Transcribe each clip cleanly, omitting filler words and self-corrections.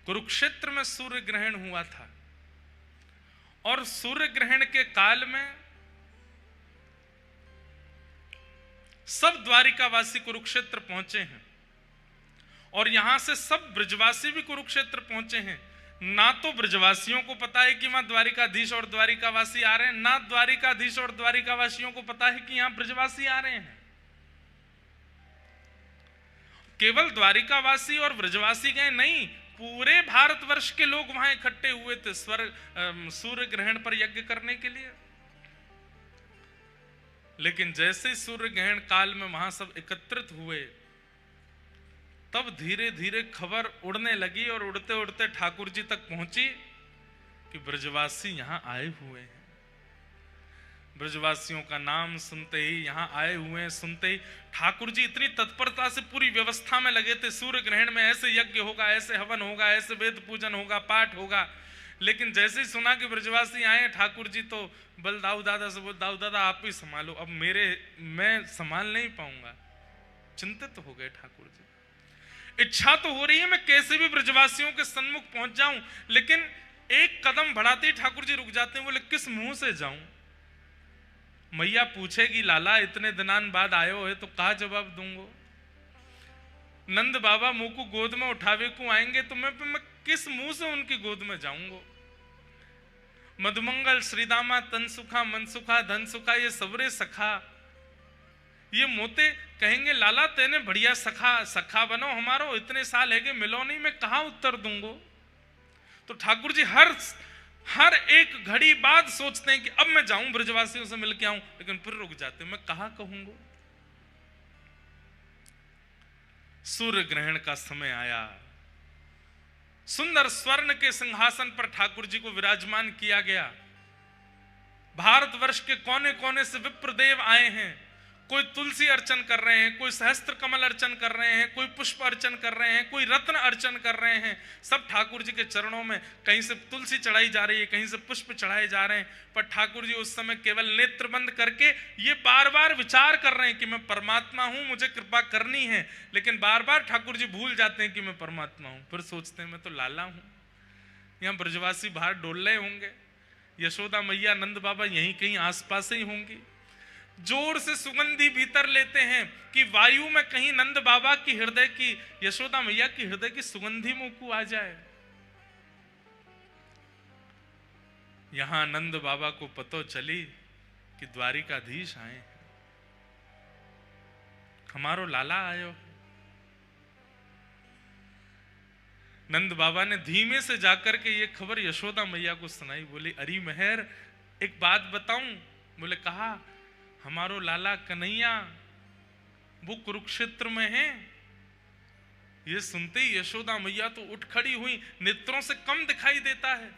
कुरुक्षेत्र में सूर्य ग्रहण हुआ था और सूर्य ग्रहण के काल में सब द्वारिकावासी कुरुक्षेत्र पहुंचे हैं और यहां से सब ब्रजवासी भी कुरुक्षेत्र पहुंचे हैं। ना तो ब्रजवासियों को पता है कि वहां द्वारिकाधीश और द्वारिकावासी आ रहे हैं, ना द्वारिकाधीश और द्वारिकावासियों को पता है कि यहां ब्रजवासी आ रहे हैं। केवल द्वारिकावासी और ब्रजवासी गए नहीं, पूरे भारतवर्ष के लोग वहां इकट्ठे हुए थे सूर्य ग्रहण पर यज्ञ करने के लिए। लेकिन जैसे ही सूर्य ग्रहण काल में वहां सब एकत्रित हुए, तब धीरे धीरे खबर उड़ने लगी और उड़ते उड़ते ठाकुर जी तक पहुंची कि ब्रजवासी यहां आए हुए हैं। ब्रजवासियों का नाम सुनते ही, यहां आए हुए हैं सुनते ही, ठाकुर जी इतनी तत्परता से पूरी व्यवस्था में लगे थे। सूर्य ग्रहण में ऐसे यज्ञ होगा, ऐसे हवन होगा, ऐसे वेद पूजन होगा, पाठ होगा। लेकिन जैसे ही सुना कि ब्रजवासी आए, ठाकुर जी तो बल दाऊ दादा से बोल, दाऊ दादा आप ही संभालो, अब मैं संभाल नहीं पाऊंगा। चिंतित हो गए ठाकुर जी। इच्छा तो हो रही है मैं कैसे भी ब्रजवासियों के सन्मुख पहुंच जाऊं, लेकिन एक कदम बढ़ाते ही ठाकुर जी रुक जाते हैं। बोले किस मुंह से जाऊं? मैया पूछेगी लाला इतने दिनान बाद आयो है तो कहा जवाब दूंगो? नंद बाबा मुंह को गोद में उठावे को आएंगे तो मैं किस मुंह से उनकी गोद में जाऊंगो? मधुमंगल श्रीदामा तन सुखा मन सुखा धन सुखा ये सबरे सखा, ये मोते कहेंगे लाला तेने बढ़िया सखा बनो हमारो, इतने साल है कि मिलो नहीं, मैं कहा उत्तर दूंगो? तो ठाकुर जी हर एक घड़ी बाद सोचते हैं कि अब मैं जाऊं ब्रजवासियों से मिलके आऊं, लेकिन फिर रुक जाते हैं, मैं कहा कहूंगा? सूर्य ग्रहण का समय आया, सुंदर स्वर्ण के सिंहासन पर ठाकुर जी को विराजमान किया गया। भारतवर्ष के कोने कोने से विप्रदेव आए हैं, कोई तुलसी अर्चन कर रहे हैं, कोई सहस्त्र कमल अर्चन कर रहे हैं, कोई पुष्प अर्चन कर रहे हैं, कोई रत्न अर्चन कर रहे हैं। सब ठाकुर जी के चरणों में कहीं से तुलसी चढ़ाई जा रही है, कहीं से पुष्प चढ़ाए जा रहे हैं। पर ठाकुर जी उस समय केवल नेत्र बंद करके ये बार बार विचार कर रहे हैं कि मैं परमात्मा हूं, मुझे कृपा करनी है। लेकिन बार बार ठाकुर जी भूल जाते हैं कि मैं परमात्मा हूं। फिर सोचते हैं मैं तो लाला हूं। यहाँ ब्रजवासी बाहर डोल रहे होंगे, यशोदा मैया नंद बाबा यहीं कहीं आसपास ही होंगी। जोर से सुगंधी भीतर लेते हैं कि वायु में कहीं नंद बाबा की हृदय की, यशोदा मैया की हृदय की सुगंधी मुंह को आ जाए। यहां नंद बाबा को पतो चली कि द्वारिकाधीश आए हैं, हमारो लाला आयो। नंद बाबा ने धीमे से जाकर के ये खबर यशोदा मैया को सुनाई। बोली अरे मेहर एक बात बताऊं? बोले कहा, हमारो लाला कन्हैया वो कुरुक्षेत्र में है। ये सुनते ही यशोदा मैया तो उठ खड़ी हुई, नेत्रों से कम दिखाई देता है।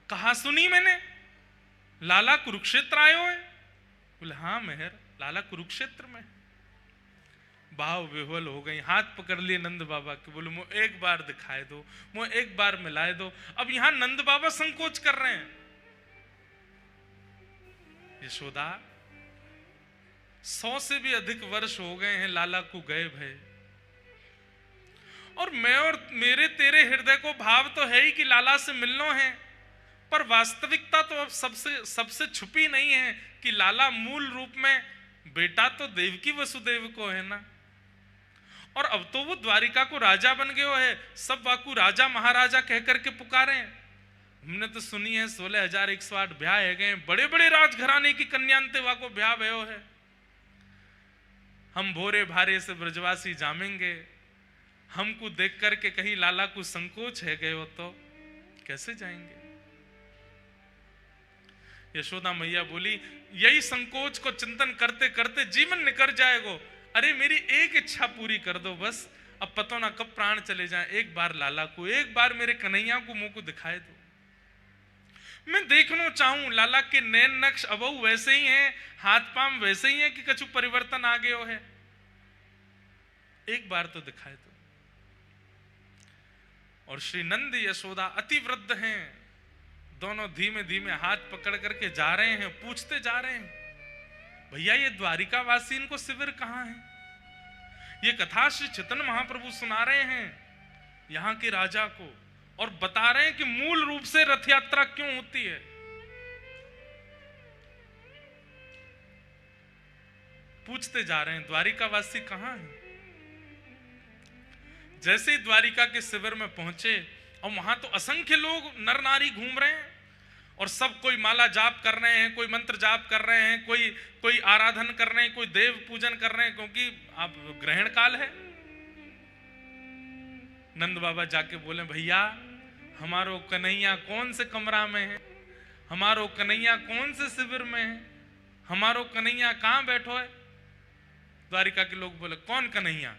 कहा सुनी मैंने, लाला कुरुक्षेत्र आयो है? बोले हाँ मेहर, लाला कुरुक्षेत्र में। भाव विह्वल हो गई, हाथ पकड़ लिए नंद बाबा के। बोले मुझे एक बार दिखाए दो, मुझे एक बार मिलाए दो। अब यहां नंद बाबा संकोच कर रहे हैं। यशोदा 100 से भी अधिक वर्ष हो गए हैं लाला को गए भय, और मैं और मेरे तेरे हृदय को भाव तो है ही कि लाला से मिलना है, पर वास्तविकता तो अब सबसे छुपी नहीं है कि लाला मूल रूप में बेटा तो देवकी वसुदेव को है ना। और अब तो वो द्वारिका को राजा बन गयो है, सब वाकू राजा महाराजा कह करके पुकारे हैं। हमने तो सुनी है 16,108 ब्याह है गए, बड़े बड़े राजघराने की कन्यांते वाको ब्याह भयो है। हम भोरे भारे से ब्रजवासी जामेंगे, हमको देख करके कहीं लाला को संकोच है गए हो तो कैसे जाएंगे? यशोदा मैया बोली यही संकोच को चिंतन करते करते जीवन निकल जाएगो। अरे मेरी एक इच्छा पूरी कर दो बस, अब पता ना कब प्राण चले जाएं। एक बार लाला को, एक बार मेरे कन्हैया को मुंह को दिखाए दो। मैं देखना चाहूं लाला के नैन नक्श अबहु वैसे ही हैं, हाथ पांव वैसे ही हैं कि कछु परिवर्तन आ गयो है? एक बार तो दिखाए दो। और श्री नंद यशोदा अति वृद्ध हैं, दोनों धीमे धीमे हाथ पकड़ करके जा रहे हैं, पूछते जा रहे हैं भैया ये द्वारिकावासी इनको शिविर कहां है? ये कथा श्री चैतन्य महाप्रभु सुना रहे हैं। यहाँ के राजा को, और बता रहे हैं कि मूल रूप से रथ यात्रा क्यों होती है। पूछते जा रहे हैं द्वारिकावासी कहाँ हैं। जैसे ही द्वारिका के शिविर में पहुंचे, और वहां तो असंख्य लोग नर नारी घूम रहे हैं, और सब कोई माला जाप कर रहे हैं, कोई मंत्र जाप कर रहे हैं, कोई आराधन कर रहे हैं, कोई देव पूजन कर रहे हैं, क्योंकि अब ग्रहण काल है। नंद बाबा जाके बोले, भैया हमारो कन्हैया कौन से कमरा में है, हमारो कन्हैया कौन से शिविर में है, हमारो कन्हैया कहां बैठो है। द्वारिका के लोग बोले, कौन कन्हैया?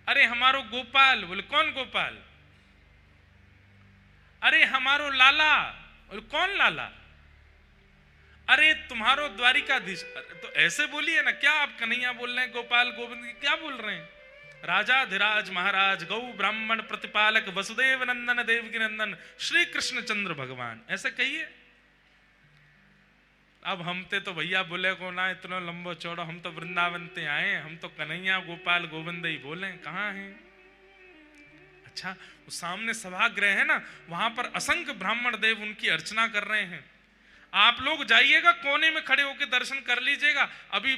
अरे हमारो गोपाल। बोले, कौन गोपाल? अरे हमारो लाला। बोले, कौन लाला? अरे तुम्हारो द्वारिकाधीश। तो ऐसे बोलिए ना, क्या आप कन्हैया बोल रहे हैं, गोपाल गोविंद क्या बोल रहे हैं? राजा धीराज महाराज गौ ब्राह्मण प्रतिपालक वसुदेव नंदन देवकी नंदन श्री कृष्ण चंद्र भगवान, ऐसे कहिए। अब हम तो भैया बोले को ना इतना लंबो चौड़ा, हम तो वृंदावन ते आए, हम तो कन्हैया गोपाल गोविंद ही बोले, कहाँ हैं? अच्छा, वो सामने सभागृह है ना, वहां पर असंख्य ब्राह्मण देव उनकी अर्चना कर रहे हैं। आप लोग जाइएगा, कोने में खड़े होकर दर्शन कर लीजिएगा, अभी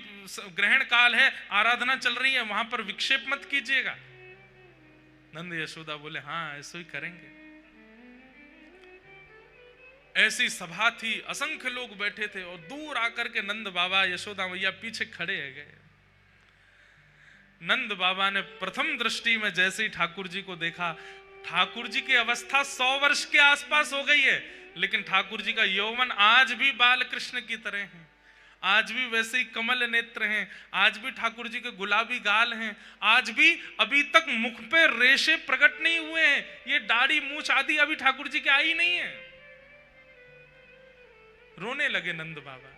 ग्रहण काल है, आराधना चल रही है, वहां पर विक्षेप मत कीजिएगा। नंद यशोदा बोले, हाँ ऐसे ही करेंगे। ऐसी सभा थी, असंख्य लोग बैठे थे, और दूर आकर के नंद बाबा यशोदा मैया पीछे खड़े है गए। नंद बाबा ने प्रथम दृष्टि में जैसे ही ठाकुर जी को देखा, ठाकुर जी की अवस्था 100 वर्ष के आसपास हो गई है, लेकिन ठाकुर जी का यौवन आज भी बाल कृष्ण की तरह है, आज भी वैसे ही कमल नेत्र हैं, आज भी ठाकुर जी के गुलाबी गाल हैं, आज भी अभी तक मुख पे रेशे प्रकट नहीं हुए हैं, ये दाढ़ी मूछ आदि अभी ठाकुर जी के आई नहीं है। रोने लगे नंद बाबा।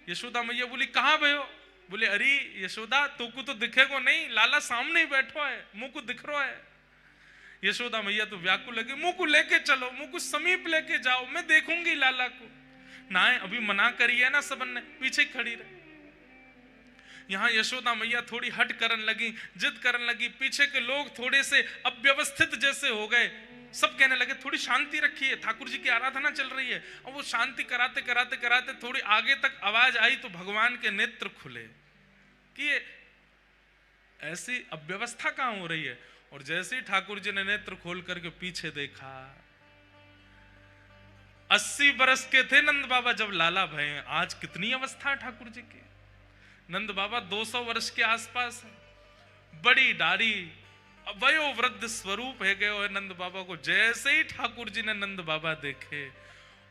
यशोदा मैया बोली, कहां भयो? बोले, अरे यशोदा तुमको तो दिखेगो नहीं, लाला सामने ही बैठो है, मुंह को दिख रहा है। यशोदा मैया तो व्याकुल लगी, मुंह को लेके चलो, मुंह को समीप लेके जाओ, मैं देखूंगी लाला को। ना अभी मना करिए ना, सबन ने पीछे खड़ी रही। यहां यशोदा मैया थोड़ी हट करने लगी, जिद करने लगी, पीछे के लोग थोड़े से अव्यवस्थित जैसे हो गए, सब कहने लगे थोड़ी शांति रखिए, ठाकुर जी की आराधना चल रही है। और वो शांति कराते कराते कराते थोड़ी आगे तक आवाज आई तो भगवान के नेत्र खुले कि ऐसी अव्यवस्था कहां हो रही है। और जैसे ही ठाकुर जी ने नेत्र खोल करके पीछे देखा, 80 बरस के थे नंद बाबा जब लाला भये, आज कितनी अवस्था है ठाकुर जी की। नंद बाबा 200 वर्ष के आसपास है, बड़ी दाढ़ी, वयोवृद्ध स्वरूप है गए और नंद बाबा को। जैसे ही ठाकुर जी ने नंद बाबा देखे,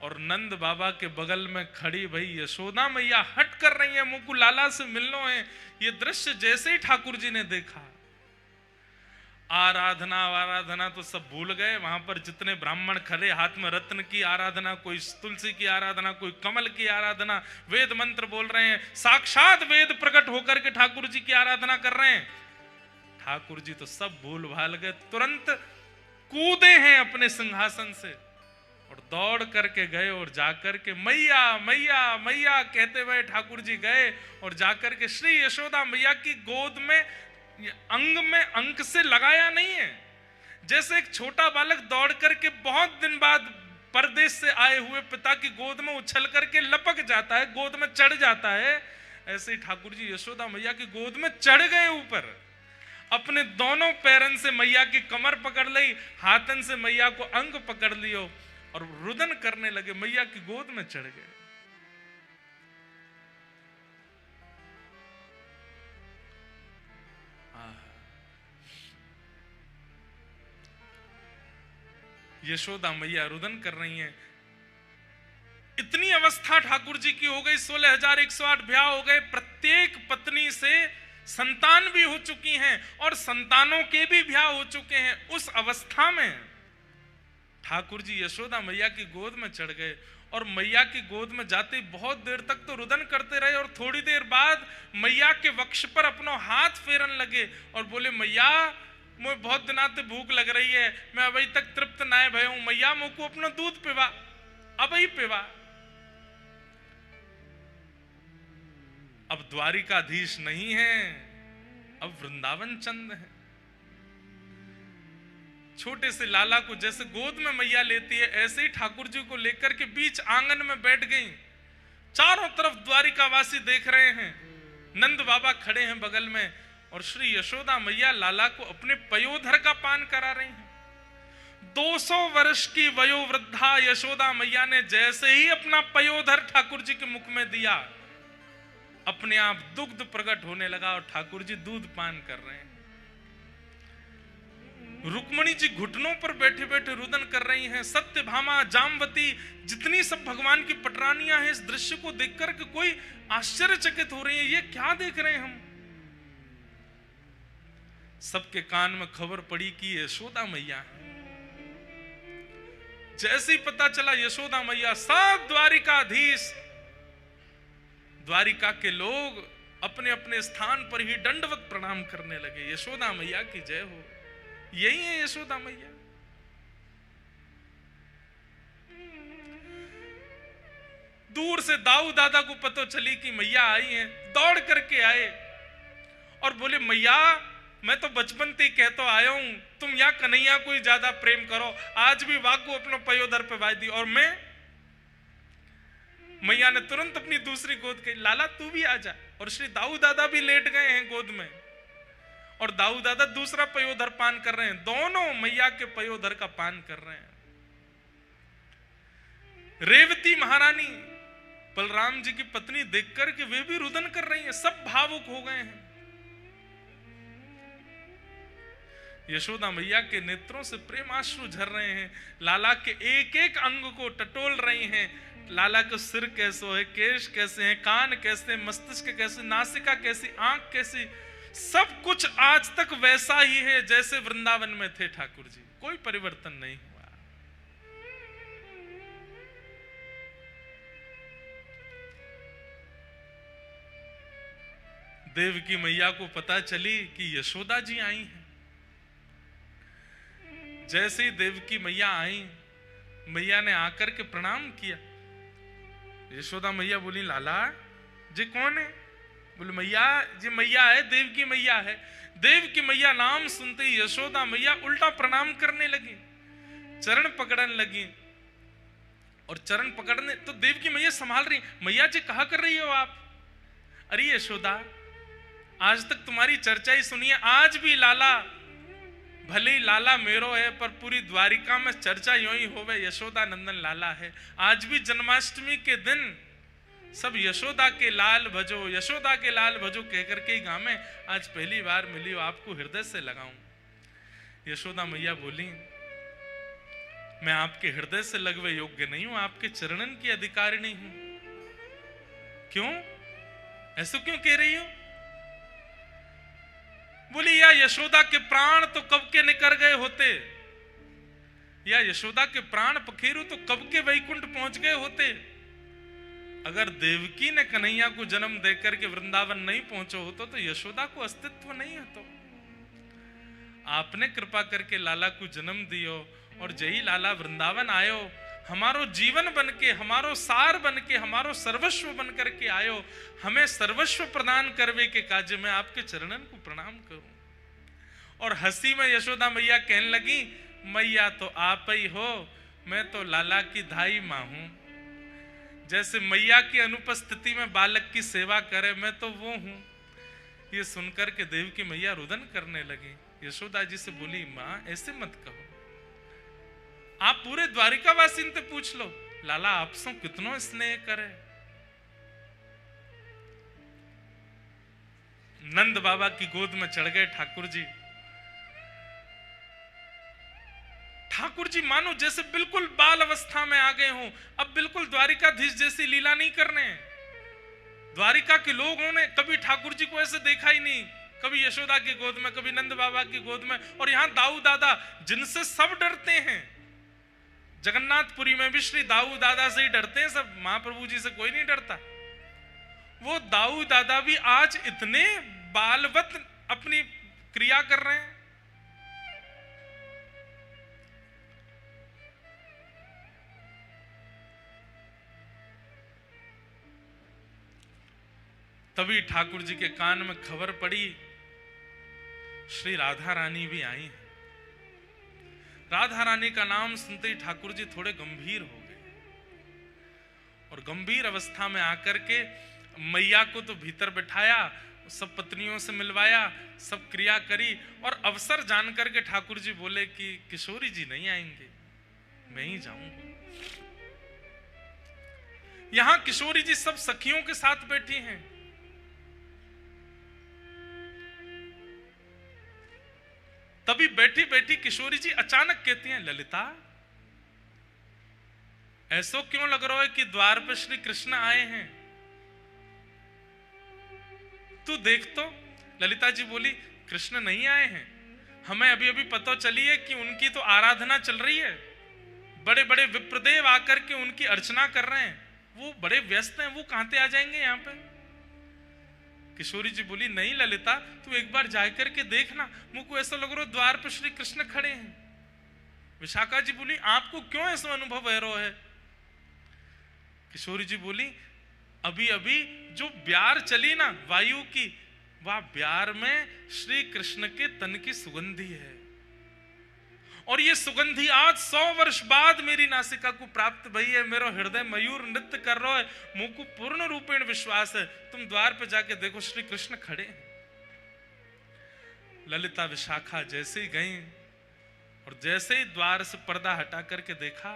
और नंद बाबा के बगल में खड़ी भाई यशोदा मैया हट कर रही है, मुंह को लाला से मिलनो है। ये दृश्य जैसे ही ठाकुर जी ने देखा, आराधना तो सब भूल गए। वहां पर जितने ब्राह्मण खड़े, हाथ में रत्न की आराधना, कोई तुलसी की आराधना, कोई कमल की आराधना, वेद मंत्र बोल रहे हैं, साक्षात वेद प्रकट होकर के ठाकुर जी की आराधना कर रहे हैं। ठाकुर जी तो सब भूल भाल गए, तुरंत कूदे हैं अपने सिंहासन से और दौड़ करके गए और जाकर के मैया मैया मैया कहते हुए ठाकुर जी गए और जाकर के श्री यशोदा मैया की गोद में अंग में अंक से लगाया नहीं है। जैसे एक छोटा बालक दौड़ करके बहुत दिन बाद परदेश से आए हुए पिता की गोद में उछल करके लपक जाता है, गोद में चढ़ जाता है, ऐसे ही ठाकुर जी यशोदा मैया की गोद में चढ़ गए ऊपर। अपने दोनों पैरन से मैया की कमर पकड़ ली, हाथन से मैया को अंग पकड़ लियो और रुदन करने लगे, मैया की गोद में चढ़ गए। यशोदा मैया रुदन कर रही हैं। इतनी अवस्था ठाकुर जी की हो गई, 16,108 ब्याह हो गए, प्रत्येक पत्नी से संतान भी हो चुकी हैं और संतानों के भी ब्याह हो चुके हैं। उस अवस्था में ठाकुर जी यशोदा मैया की गोद में चढ़ गए और मैया की गोद में जाते बहुत देर तक तो रुदन करते रहे और थोड़ी देर बाद मैया के वक्ष पर अपना हाथ फेरन लगे और बोले, मैया मुझे बहुत दिना से भूख लग रही है, मैं अभी तक तृप्त ना भय हूं, मैया मुझको अपना दूध पिवा, अब ही पिवा। अब द्वारिकाधीश नहीं है, अब वृंदावन चंद है। छोटे से लाला को जैसे गोद में मैया लेती है, ऐसे ही ठाकुर जी को लेकर के बीच आंगन में बैठ गई। चारों तरफ द्वारिकावासी देख रहे हैं, नंद बाबा खड़े हैं बगल में, और श्री यशोदा मैया लाला को अपने पयोधर का पान करा रही हैं। 200 वर्ष की वयोवृद्धा यशोदा मैया ने जैसे ही अपना पयोधर ठाकुर जी के मुख में दिया, अपने आप दुग्ध प्रकट होने लगा और ठाकुर जी दूध पान कर रहे हैं। रुक्मणी जी घुटनों पर बैठे बैठे रुदन कर रही हैं। सत्यभामा, जामवती, जितनी सब भगवान की पटरानियां हैं, इस दृश्य को देखकर के कोई आश्चर्यचकित हो रही है, ये क्या देख रहे हैं हम। सबके कान में खबर पड़ी कि यशोदा मैया है। जैसे ही पता चला यशोदा मैया, सब द्वारिकाधीश, द्वारिका के लोग अपने अपने स्थान पर ही दंडवत प्रणाम करने लगे। यशोदा मैया की जय हो। यही है यशोदा मैया। दूर से दाऊ दादा को पता चली कि मैया आई हैं, दौड़ करके आए और बोले, मैया मैं तो बचपन से कहता आया हूं, तुम या कन्हैया को ही ज्यादा प्रेम करो, आज भी वाकू अपनो पयोधर पे वाई दी। और मैं, मैया ने तुरंत अपनी दूसरी गोद कही, लाला तू भी आ जा। और श्री दाऊ दादा भी लेट गए हैं गोद में, और दाऊ दादा दूसरा पयोधर पान कर रहे हैं। दोनों मैया के पयोधर का पान कर रहे हैं। रेवती महारानी, बलराम जी की पत्नी, देखकर के वे भी रुदन कर रही हैं। सब भावुक हो गए हैं। यशोदा मैया के नेत्रों से प्रेमाश्रु झर रहे हैं। लाला के एक एक अंग को टटोल रही हैं। लाला का सिर कैसे है, केश कैसे हैं, कान कैसे, मस्तिष्क कैसे, नासिका कैसी, आंख कैसी, सब कुछ आज तक वैसा ही है जैसे वृंदावन में थे ठाकुर जी। कोई परिवर्तन नहीं हुआ। देवकी मैया को पता चली कि यशोदा जी आई हैं। जैसे ही देवकी मैया आई, मैया ने आकर के प्रणाम किया। यशोदा मैया बोली, लाला जी कौन है? बोले, मैया जी मैया है, देवकी मैया है। देवकी मैया नाम सुनते ही यशोदा मैया उल्टा प्रणाम करने लगी, चरण पकड़ने लगी। और चरण पकड़ने तो देवकी मैया संभाल रही, मैया जी कहा कर रही हो आप? अरे यशोदा, आज तक तुम्हारी चर्चा ही सुनी है, आज भी लाला, भले ही लाला मेरो है, पर पूरी द्वारिका में चर्चा यूं ही होवे, यशोदा नंदन लाला है। आज भी जन्माष्टमी के दिन सब यशोदा के लाल भजो, यशोदा के लाल भजो कहकर के गांव में आज पहली बार मिली हो, आपको हृदय से लगाऊं। यशोदा मैया बोली, मैं आपके हृदय से लगवे योग्य नहीं हूं, आपके चरणन की अधिकारी नहीं हूं। क्यों? ऐसा क्यों कह रही हो? बोली, या यशोदा के प्राण तो कब के निकल गए होते, या यशोदा के प्राण पखेरु तो कब के वैकुंठ पहुंच गए होते। अगर देवकी ने कन्हैया को जन्म देकर के वृंदावन नहीं पहुंचो होतो तो यशोदा को अस्तित्व नहीं होतो। आपने कृपा करके लाला को जन्म दियो, और जय लाला वृंदावन आयो, हमारो जीवन बनके, हमारो सार बनके, हमारो सर्वस्व बन करके आयो, हमें सर्वस्व प्रदान करवे के काज में आपके चरणन को प्रणाम करूं। और हंसी में यशोदा मैया कहने लगी, मैया तो आप ही हो, मैं तो लाला की धाई मां हूं। जैसे मैया की अनुपस्थिति में बालक की सेवा करे, मैं तो वो हूं। ये सुनकर के देव की मैया रुदन करने लगी। यशोदा जी से बोली, मां ऐसे मत कहो, आप पूरे द्वारिकावासी से पूछ लो, लाला आपसे कितनो स्नेह करे। नंद बाबा की गोद में चढ़ गए ठाकुर जी। ठाकुर जी मानो जैसे बिल्कुल बाल अवस्था में आ गए हों। अब बिल्कुल द्वारिकाधीश जैसी लीला नहीं करने। द्वारिका के लोगों ने कभी ठाकुर जी को ऐसे देखा ही नहीं, कभी यशोदा की गोद में, कभी नंद बाबा की गोद में, और यहां दाऊ दादा जिनसे सब डरते हैं। जगन्नाथपुरी में भी श्री दाऊ दादा से ही डरते हैं सब, महाप्रभु जी से कोई नहीं डरता। वो दाऊ दादा भी आज इतने बालवत अपनी क्रिया कर रहे हैं। तभी ठाकुर जी के कान में खबर पड़ी, श्री राधा रानी भी आई हैं। राधा रानी का नाम सुनते ही ठाकुर जी थोड़े गंभीर हो गए और गंभीर अवस्था में आकर के मैया को तो भीतर बिठाया, सब पत्नियों से मिलवाया, सब क्रिया करी और अवसर जान करके ठाकुर जी बोले कि किशोरी जी नहीं आएंगे, मैं ही जाऊंगा। यहां किशोरी जी सब सखियों के साथ बैठी हैं। तभी बैठी बैठी किशोरी जी अचानक कहती हैं, ललिता ऐसो क्यों लग रहा है कि द्वार पर श्री कृष्ण आए हैं, तू देख तो। ललिता जी बोली, कृष्ण नहीं आए हैं, हमें अभी अभी पता चली है कि उनकी तो आराधना चल रही है, बड़े बड़े विप्रदेव आकर के उनकी अर्चना कर रहे हैं, वो बड़े व्यस्त हैं, वो कहां से आ जाएंगे यहाँ पे। किशोरी जी बोली, नहीं ललिता तू एक बार जाकर के देखना, मुझको ऐसा लग रहा द्वार पर श्री कृष्ण खड़े हैं। विशाखा जी बोली, आपको क्यों ऐसा अनुभव हो रहा है। किशोरी जी बोली, अभी अभी जो ब्यार चली ना वायु की, वह ब्यार में श्री कृष्ण के तन की सुगंधी है और ये सुगंधी आज 100 वर्ष बाद मेरी नासिका को प्राप्त भई है। मेरा हृदय मयूर नृत्य कर रहा है, मुझको पूर्ण रूपेण विश्वास है, तुम द्वार पे जाके देखो श्री कृष्ण खड़े हैं। ललिता विशाखा जैसे ही गई और जैसे ही द्वार से पर्दा हटा करके देखा,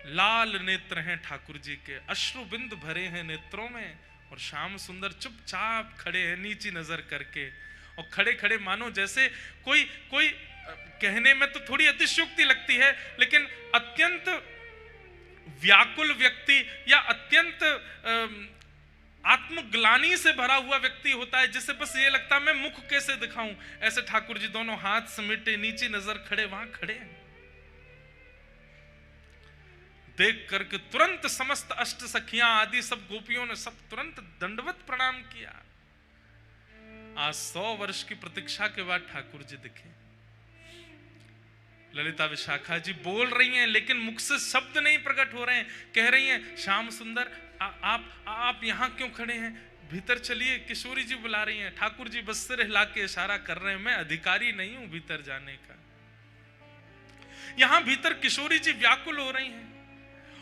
लाल नेत्र हैं ठाकुर जी के, अश्रु बिंद भरे हैं नेत्रों में और श्याम सुंदर चुपचाप खड़े हैं नीची नजर करके। और खड़े खड़े मानो जैसे कोई कहने में तो थोड़ी अतिशयोक्ति लगती है, लेकिन अत्यंत व्याकुल व्यक्ति या अत्यंत आत्मग्लानि से भरा हुआ व्यक्ति होता है, जिसे बस ये लगता है मैं मुख कैसे दिखाऊं। ऐसे ठाकुर जी दोनों हाथ समेटे नीची नजर खड़े वहां खड़े हैं। देख करके तुरंत समस्त अष्ट सखियां आदि सब गोपियों ने सब तुरंत दंडवत प्रणाम किया। आज 100 वर्ष की प्रतीक्षा के बाद ठाकुर जी दिखे। ललिता विशाखा जी बोल रही हैं लेकिन मुख से शब्द नहीं प्रकट हो रहे हैं। कह रही हैं, श्याम सुंदर आप यहां क्यों खड़े हैं, भीतर चलिए। किशोरी जी बुला रही हैं। ठाकुर जी बस सिर हिला के इशारा कर रहे हैं, मैं अधिकारी नहीं हूं भीतर जाने का। यहां भीतर किशोरी जी व्याकुल हो रही हैं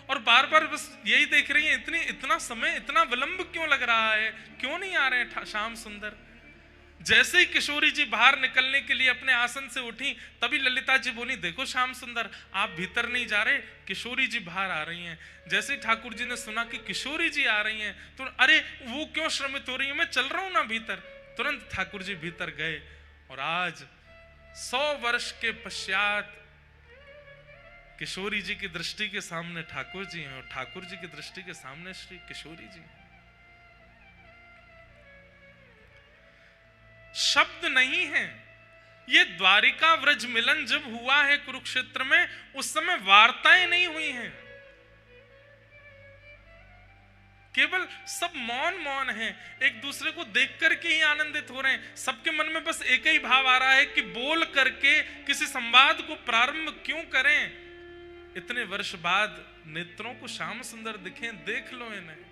और बार बार बस यही देख रही हैं, इतना समय इतना विलंब क्यों लग रहा है, क्यों नहीं आ रहे हैं श्याम सुंदर। जैसे ही किशोरी जी बाहर निकलने के लिए अपने आसन से उठी, तभी ललिता जी बोली, देखो श्याम सुंदर आप भीतर नहीं जा रहे, किशोरी जी बाहर आ रही हैं। जैसे ही ठाकुर जी ने सुना कि किशोरी जी आ रही हैं तो अरे वो क्यों श्रमित हो रही है, मैं चल रहा हूं ना भीतर। तुरंत ठाकुर जी भीतर गए और आज 100 वर्ष के पश्चात किशोरी जी की दृष्टि के सामने ठाकुर जी हैं और ठाकुर जी की दृष्टि के सामने श्री किशोरी जी हैं। शब्द नहीं है। ये द्वारिका व्रज मिलन जब हुआ है कुरुक्षेत्र में, उस समय वार्ताएं नहीं हुई हैं, केवल सब मौन मौन हैं, एक दूसरे को देख करके ही आनंदित हो रहे हैं। सबके मन में बस एक ही भाव आ रहा है कि बोल करके किसी संवाद को प्रारंभ क्यों करें। इतने वर्ष बाद नेत्रों को श्याम सुंदर दिखे, देख लो इन्हें।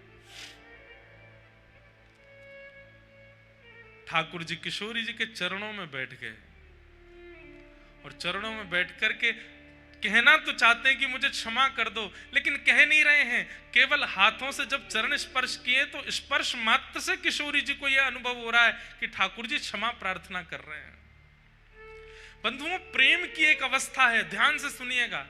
ठाकुर जी किशोरी जी के चरणों में बैठ गए और चरणों में बैठ करके कहना तो चाहते हैं कि मुझे क्षमा कर दो, लेकिन कह नहीं रहे हैं। केवल हाथों से जब चरण स्पर्श किए तो स्पर्श मात्र से किशोरी जी को यह अनुभव हो रहा है कि ठाकुर जी क्षमा प्रार्थना कर रहे हैं। बंधुओं, प्रेम की एक अवस्था है, ध्यान से सुनिएगा,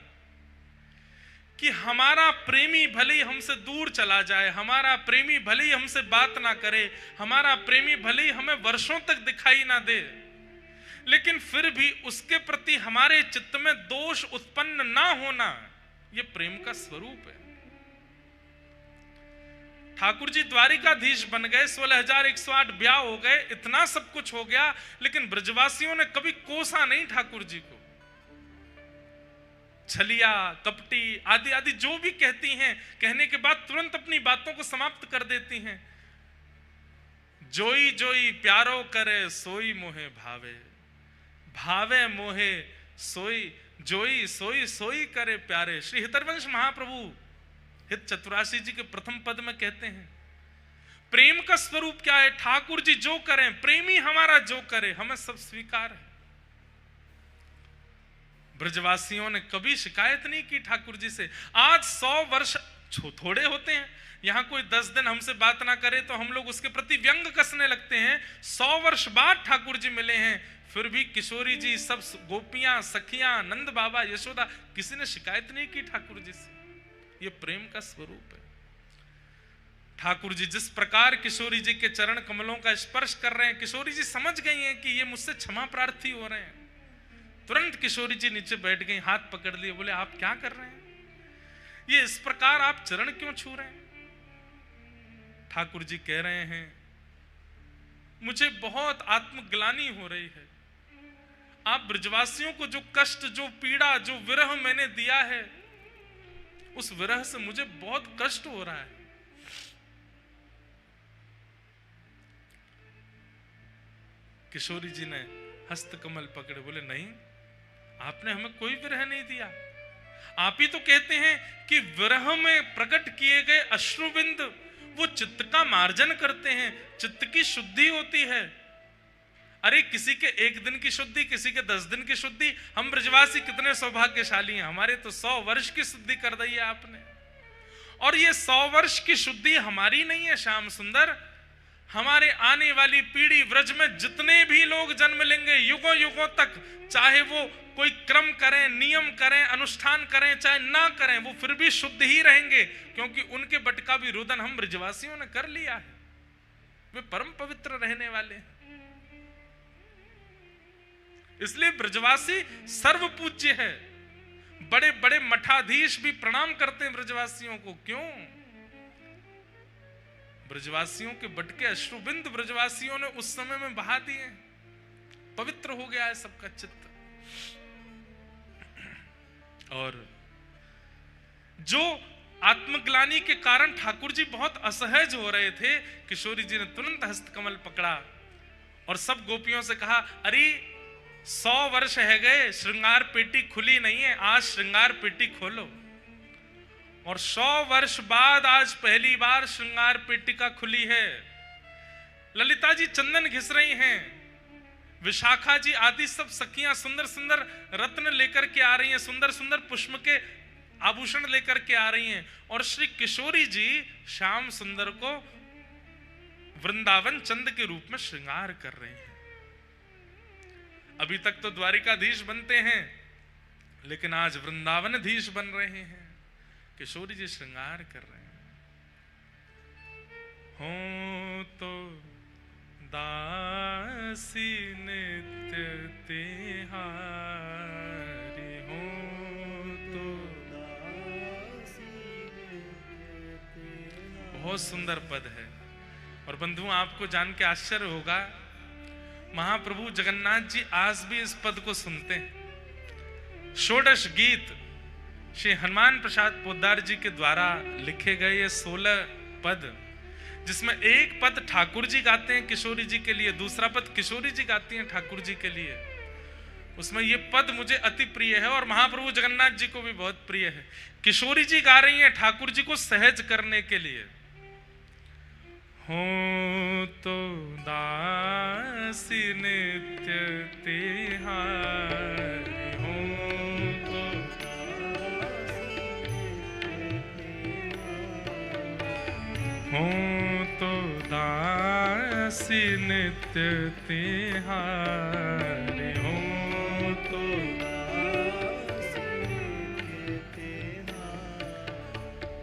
कि हमारा प्रेमी भले ही हमसे दूर चला जाए, हमारा प्रेमी भले ही हमसे बात ना करे, हमारा प्रेमी भले ही हमें वर्षों तक दिखाई ना दे, लेकिन फिर भी उसके प्रति हमारे चित्त में दोष उत्पन्न ना होना, यह प्रेम का स्वरूप है। ठाकुर जी द्वारिकाधीश बन गए, 16,108 ब्याह हो गए, इतना सब कुछ हो गया, लेकिन ब्रजवासियों ने कभी कोसा नहीं ठाकुर जी को। छलिया, कपटी आदि आदि जो भी कहती हैं, कहने के बाद तुरंत अपनी बातों को समाप्त कर देती हैं। जोई जोई प्यारो करे सोई मोहे भावे, भावे मोहे सोई, जोई सोई सोई करे प्यारे। श्री हितरवंश महाप्रभु हित चतुराशी जी के प्रथम पद में कहते हैं, प्रेम का स्वरूप क्या है। ठाकुर जी जो करें, प्रेमी हमारा जो करे, हमें सब स्वीकार है। ब्रजवासियों ने कभी शिकायत नहीं की ठाकुर जी से। आज 100 वर्ष थोड़े होते हैं, यहाँ कोई 10 दिन हमसे बात ना करे तो हम लोग उसके प्रति व्यंग कसने लगते हैं। 100 वर्ष बाद ठाकुर जी मिले हैं, फिर भी किशोरी जी, सब गोपियां, सखियां, नंद बाबा, यशोदा, किसी ने शिकायत नहीं की ठाकुर जी से। ये प्रेम का स्वरूप है। ठाकुर जी जिस प्रकार किशोरी जी के चरण कमलों का स्पर्श कर रहे हैं, किशोरी जी समझ गई हैं कि ये मुझसे क्षमा प्रार्थी हो रहे हैं। तुरंत किशोरी जी नीचे बैठ गई, हाथ पकड़ लिए, बोले आप क्या कर रहे हैं, ये इस प्रकार आप चरण क्यों छू रहे हैं? ठाकुर जी कह रहे हैं मुझे बहुत आत्मग्लानि हो रही है। आप ब्रजवासियों को जो कष्ट, जो पीड़ा, जो विरह मैंने दिया है, उस विरह से मुझे बहुत कष्ट हो रहा है। किशोरी जी ने हस्त कमल पकड़े, बोले नहीं, आपने हमें कोई विरह नहीं दिया। आप ही तो कहते हैं कि विरह में प्रकट किए गए अश्रुबिंद वो चित्त का मार्जन करते हैं, चित्त की शुद्धि होती है। अरे किसी के 1 दिन की शुद्धि, किसी के 10 दिन की शुद्धि, हम ब्रजवासी कितने सौभाग्यशाली हैं, हमारे तो 100 वर्ष की शुद्धि कर दी है आपने। और ये 100 वर्ष की शुद्धि हमारी नहीं है श्याम सुंदर, हमारे आने वाली पीढ़ी व्रज में जितने भी लोग जन्म लेंगे युगों युगों तक, चाहे वो कोई क्रम करें, नियम करें, अनुष्ठान करें, चाहे ना करें, वो फिर भी शुद्ध ही रहेंगे, क्योंकि उनके बट का भी रुदन हम ब्रजवासियों ने कर लिया है। वे परम पवित्र रहने वाले हैं। इसलिए ब्रजवासी सर्व पूज्य है। बड़े बड़े मठाधीश भी प्रणाम करते हैं ब्रजवासियों को। क्यों? ब्रजवासियों के बट के अश्रुबिंद ब्रजवासियों ने उस समय में बहा दिए, पवित्र हो गया है सबका चित्त। और जो आत्मग्लानि के कारण ठाकुर जी बहुत असहज हो रहे थे, किशोरी जी ने तुरंत हस्तकमल पकड़ा और सब गोपियों से कहा, अरे 100 वर्ष है गए, श्रृंगार पेटी खुली नहीं है, आज श्रृंगार पेटी खोलो। और 100 वर्ष बाद आज पहली बार श्रृंगार पेटिका खुली है। ललिता जी चंदन घिस रही हैं, विशाखा जी आदि सब सखियां सुंदर सुंदर रत्न लेकर के आ रही हैं, सुंदर सुंदर पुष्प के आभूषण लेकर के आ रही हैं। और श्री किशोरी जी श्याम सुंदर को वृंदावन चंद के रूप में श्रृंगार कर रही हैं। अभी तक तो द्वारिकाधीश बनते हैं, लेकिन आज वृंदावनधीश बन रहे हैं। किशोरी जी श्रृंगार कर रहे हैं। हो तो दासी नित्य तिहारी, हो तो दासी नित्य तिहारी। बहुत सुंदर पद है। और बंधु आपको जान के आश्चर्य होगा, महाप्रभु जगन्नाथ जी आज भी इस पद को सुनते हैं। षोडश गीत श्री हनुमान प्रसाद पोद्दार जी के द्वारा लिखे गए ये 16 पद, जिसमें एक पद ठाकुर जी गाते हैं किशोरी जी के लिए, दूसरा पद किशोरी जी गाती हैं ठाकुर जी के लिए। उसमें ये पद मुझे अति प्रिय है और महाप्रभु जगन्नाथ जी को भी बहुत प्रिय है। किशोरी जी गा रही हैं ठाकुर जी को सहज करने के लिए। हो तो दासी नित्य तिहारी, हो तो दासी नित्य तिहारी, हो तो दासी नित्य तिहारी,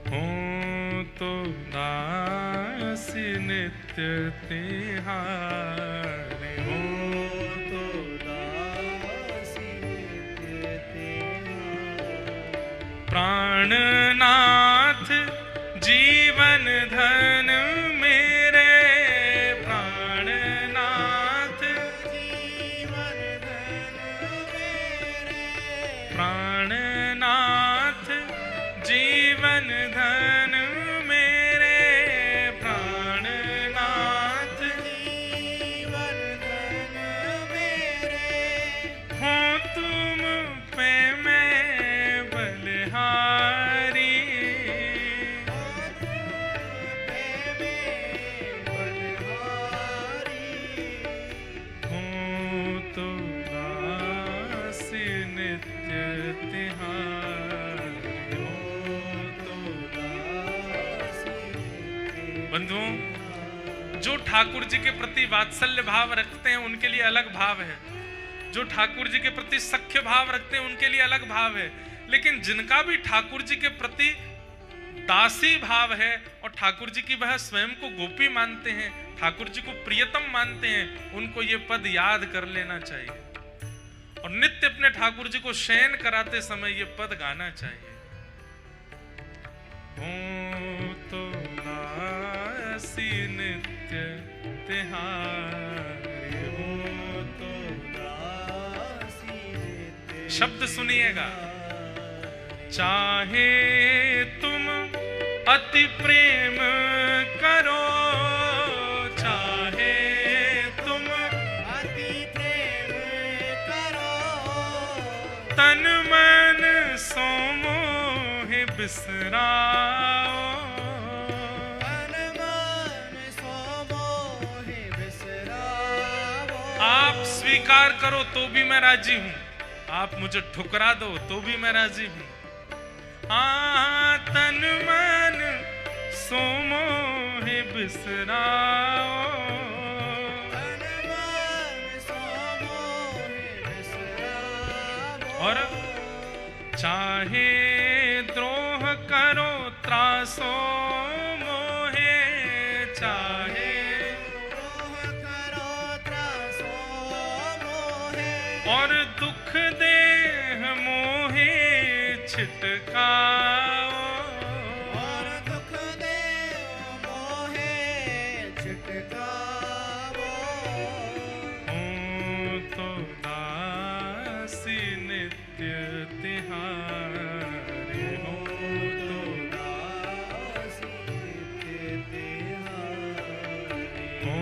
हो तो दासी नित्य तिहारी, हो तो दासी नित्य तिहारी। प्राणनाथ जीवन धन मेरे, प्राणनाथ जीवन धन मेरे, प्राणनाथ जीवन धन मेरे, प्राणनाथ जीवन धन मेरे। हो तुम पे मैं बलिहारी, बंधुओं, जो ठाकुर जी के प्रति वात्सल्य भाव रखते हैं उनके लिए अलग भाव है, जो ठाकुर जी के प्रति सख्य भाव रखते हैं उनके लिए अलग भाव है, लेकिन जिनका भी ठाकुर जी के प्रति दासी भाव है और ठाकुर जी की वह स्वयं को गोपी मानते हैं, ठाकुर जी को प्रियतम मानते हैं, उनको ये पद याद कर लेना चाहिए और नित्य अपने ठाकुर जी को शयन कराते समय ये पद गाना चाहिए। हो तो दासी नित्य तिहारी, हो तो दासी नित्य। शब्द सुनिएगा, चाहे तुम अति प्रेम करो, चाहे तुम अति प्रेम करो, तन मन सो मोह बिसराओ, तन मन सो मोह बिसराओ। आप स्वीकार करो तो भी मैं राजी हूं, आप मुझे ठुकरा दो तो भी मैं राजी हूं। तन मन सो मोह बिसराओ, तन मन सो मोह बिसराओ। और चाहे द्रोह करो त्रासो मोहे, चाहे द्रोह करो त्रासो मोहे, और दुख देह मोहे छिटकाओ, और दुख देह मोहे छिटकाओ। हो तो दासी नित्य तिहारी, हो तो दासी नित्य तिहारी, हो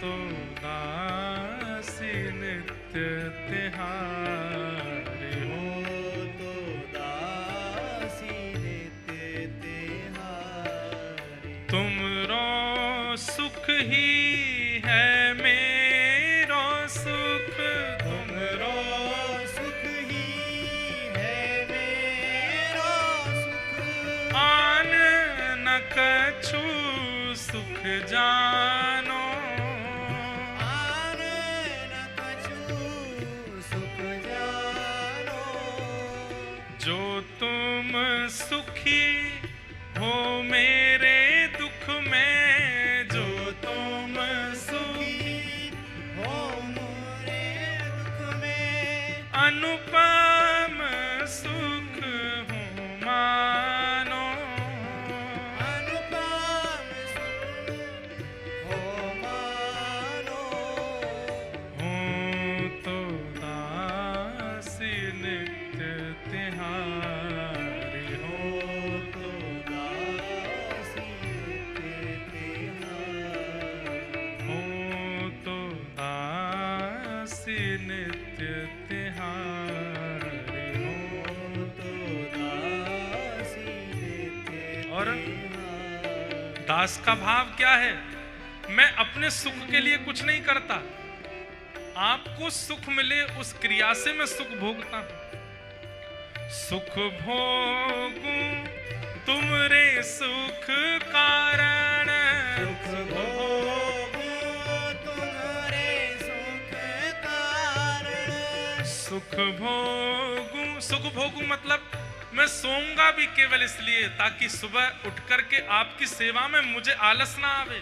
तो दासी नित्य तिहारी, हो तो दासी नित्य तिहारी। तुमरो सुख ही है मेरो सुख, तुमरो सुख ही है मेरो सुख, आन न कछु सुख जानो, आन न कछु सुख जानो। जो तुम सुखी हो मेरे दुख में, जो तुम सुखी हो मेरे दुख में, अनुपम सुख हो मानो, अनुपम सुख हो मानो। हो तो दासी नित्य तिहारी, हो तो दासी नित्य तिहारी, हो तो दासी नित्य तिहारी, हो तो दासी नित्य। और दास का भाव क्या है? मैं अपने सुख के लिए कुछ नहीं करता, आपको सुख मिले उस क्रिया से मैं सुख भोगता हूं। सुख भोगूं तुमरे सुख कारण, सुख भोगूं तुमरे सुख कारण, सुख भोगूं मतलब मैं सोऊंगा भी केवल इसलिए ताकि सुबह उठ करके आपकी सेवा में मुझे आलस ना आवे,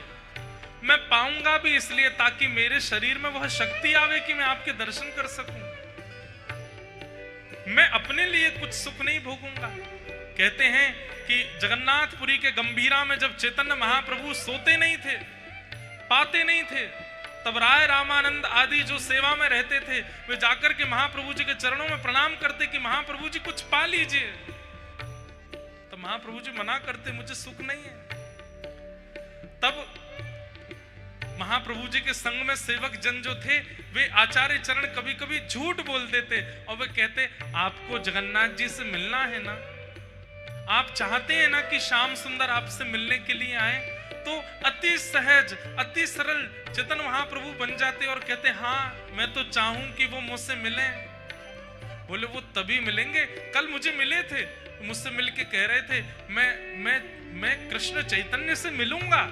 मैं पाऊंगा भी इसलिए ताकि मेरे शरीर में वह शक्ति आवे कि मैं आपके दर्शन कर सकूं। मैं अपने लिए कुछ सुख नहीं भोगूंगा। कहते हैं कि जगन्नाथपुरी के गंभीरा में जब चैतन्य महाप्रभु सोते नहीं थे, पाते नहीं थे, तब राय रामानंद आदि जो सेवा में रहते थे वे जाकर के महाप्रभु जी के चरणों में प्रणाम करते कि महाप्रभु जी कुछ पा लीजिए। तो महाप्रभु जी मना करते, मुझे सुख नहीं है। तब महाप्रभु जी के संग में सेवक जन जो थे वे आचार्य चरण कभी कभी झूठ बोल देते और वे कहते, आपको जगन्नाथ जी से मिलना है ना, आप चाहते हैं ना कि श्याम सुंदर आपसे मिलने के लिए आए, तो अति सहज अति सरल चेतन महाप्रभु बन जाते और कहते, हाँ मैं तो चाहूं कि वो मुझसे मिले। बोले वो तभी मिलेंगे, कल मुझे मिले थे, मुझसे मिलके कह रहे थे मैं कृष्ण चैतन्य से मिलूंगा।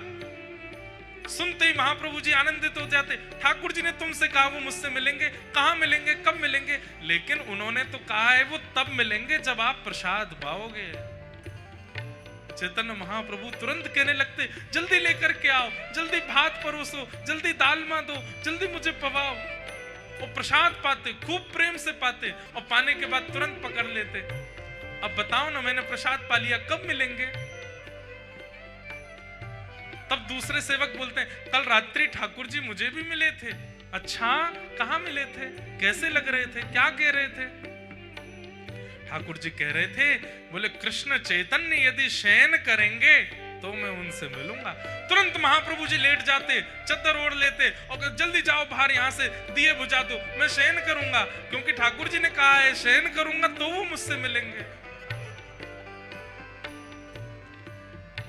सुनते ही महाप्रभु जी आनंदित हो जाते। ठाकुर जी ने तुमसे कहा वो मुझसे मिलेंगे, कहाँ मिलेंगे, कब मिलेंगे? लेकिन उन्होंने तो कहा है वो तब मिलेंगे जब आप प्रसाद पाओगे। चैतन्य महाप्रभु तुरंत कहने लगते, जल्दी लेकर के आओ, जल्दी भात परोसो, जल्दी दालमा दो, जल्दी मुझे पवाओ। वो प्रसाद पाते, खूब प्रेम से पाते, और पाने के बाद तुरंत पकड़ लेते। अब बताओ ना, मैंने प्रसाद पा लिया, कब मिलेंगे? तब दूसरे सेवक बोलते हैं, कल रात्रि ठाकुर जी मुझे भी मिले थे। अच्छा, कहाँ मिले थे, कैसे लग रहे थे, क्या कह रहे थे? ठाकुर जी कह रहे थे, बोले कृष्ण चैतन्य यदि शयन करेंगे तो मैं उनसे मिलूंगा। तुरंत महाप्रभु जी लेट जाते, चद्दर ओढ़ लेते और जल्दी जाओ बाहर, यहाँ से दिए बुझा दो, मैं शयन करूंगा, क्योंकि ठाकुर जी ने कहा है शयन करूंगा तो वो मुझसे मिलेंगे।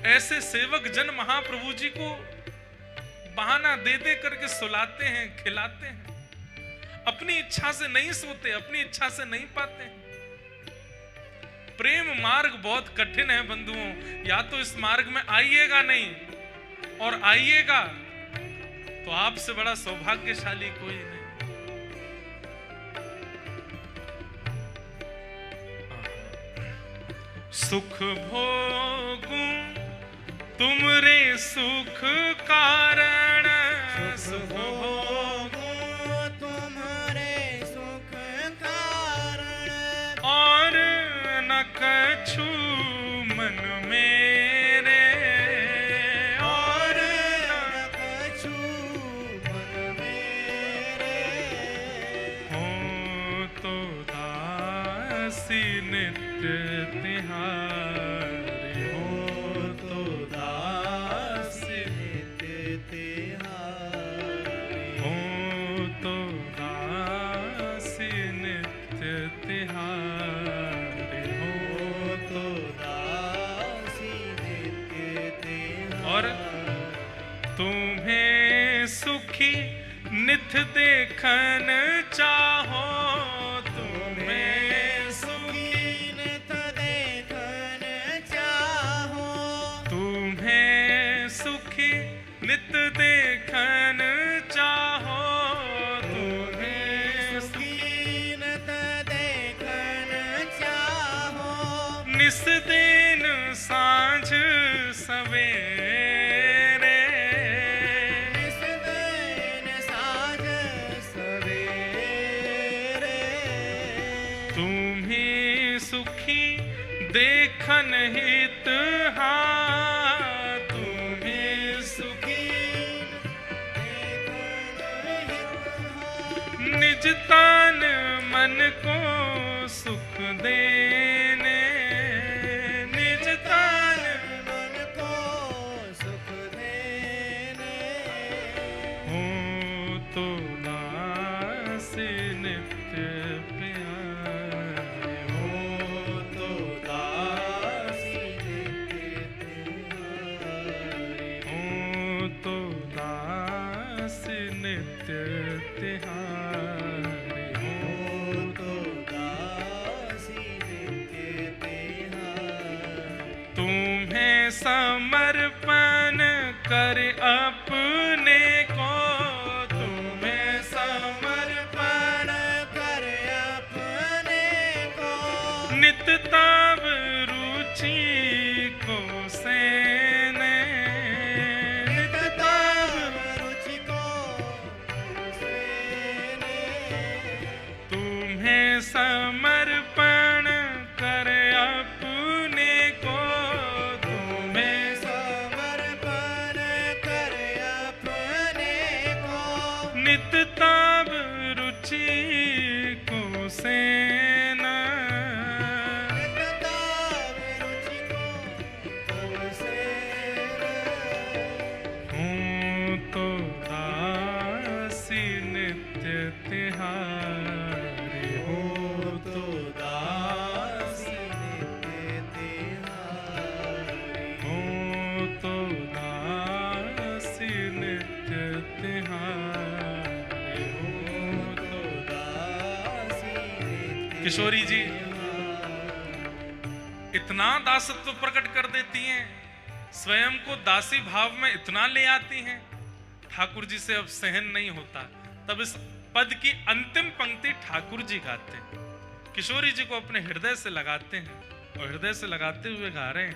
ऐसे सेवक जन महाप्रभु जी को बहाना दे दे करके सुलाते हैं, खिलाते हैं। अपनी इच्छा से नहीं सोते, अपनी इच्छा से नहीं पाते हैं। प्रेम मार्ग बहुत कठिन है बंधुओं, या तो इस मार्ग में आइएगा नहीं, और आइएगा तो आपसे बड़ा सौभाग्यशाली कोई नहीं। सुख भोगूं तुमरे सुख कारण, सुख भोगूं तुम्हारे सुख कारण, और न कछु मन मेरे, और न कछु मन मेरे, हो तो दासी नित्य तिहारी, हो तो दासी नित्य तिहारी, हो तो दासी नित्य तिहारी, हो तो दासी नित्य तिहारी। और तुम्हें सुखी नित देखन चाहो, तुम्हें सुखी नित देखन चाहो, तुम्हें सुखी नित देखन चाहो, तुम्हें सुखी नित देखन चाहो, निस दिन सांझ सवेरे, निस दिन साँझ सवेरे, तुम्हें सुखी देखन हित, हाँ तुम्हें सुखी देखन हित, निज तन मन को सुख देने, निज तन मन को सुख देने, हो तो दासी नित्य प्यारे, हो तो दासी नित्य तिहारी, हो तो दासी नित्य तिहारी, हो तो दासी नित्य तिहारी। तुम्हें समर्पण कर अपने को, तुम्हें समर्पण कर अपने को, नित तब रुचि को सेने, नित तब रुचि को सेने, तुम्हें समर्पण कर अपने को, तुम्हें समर्पण कर अपने को, नित तब रुचि को सेना, नित तब रुचि को सेने, हूँ तो दासी नित्य तिहारी, हो तो दासी नित्य तिहारी, हूँ तो दासी नित्य तिहारी, हो तो दासी नित्य किशोरी जी इतना दासत्व प्रकट कर देती हैं, स्वयं को दासी भाव में इतना ले आती हैं ठाकुर जी से अब सहन नहीं होता, तब इस पद की अंतिम पंक्ति ठाकुर जी गाते हैं, किशोरी जी को अपने हृदय से लगाते हैं और हृदय से लगाते हुए गा रहे हैं।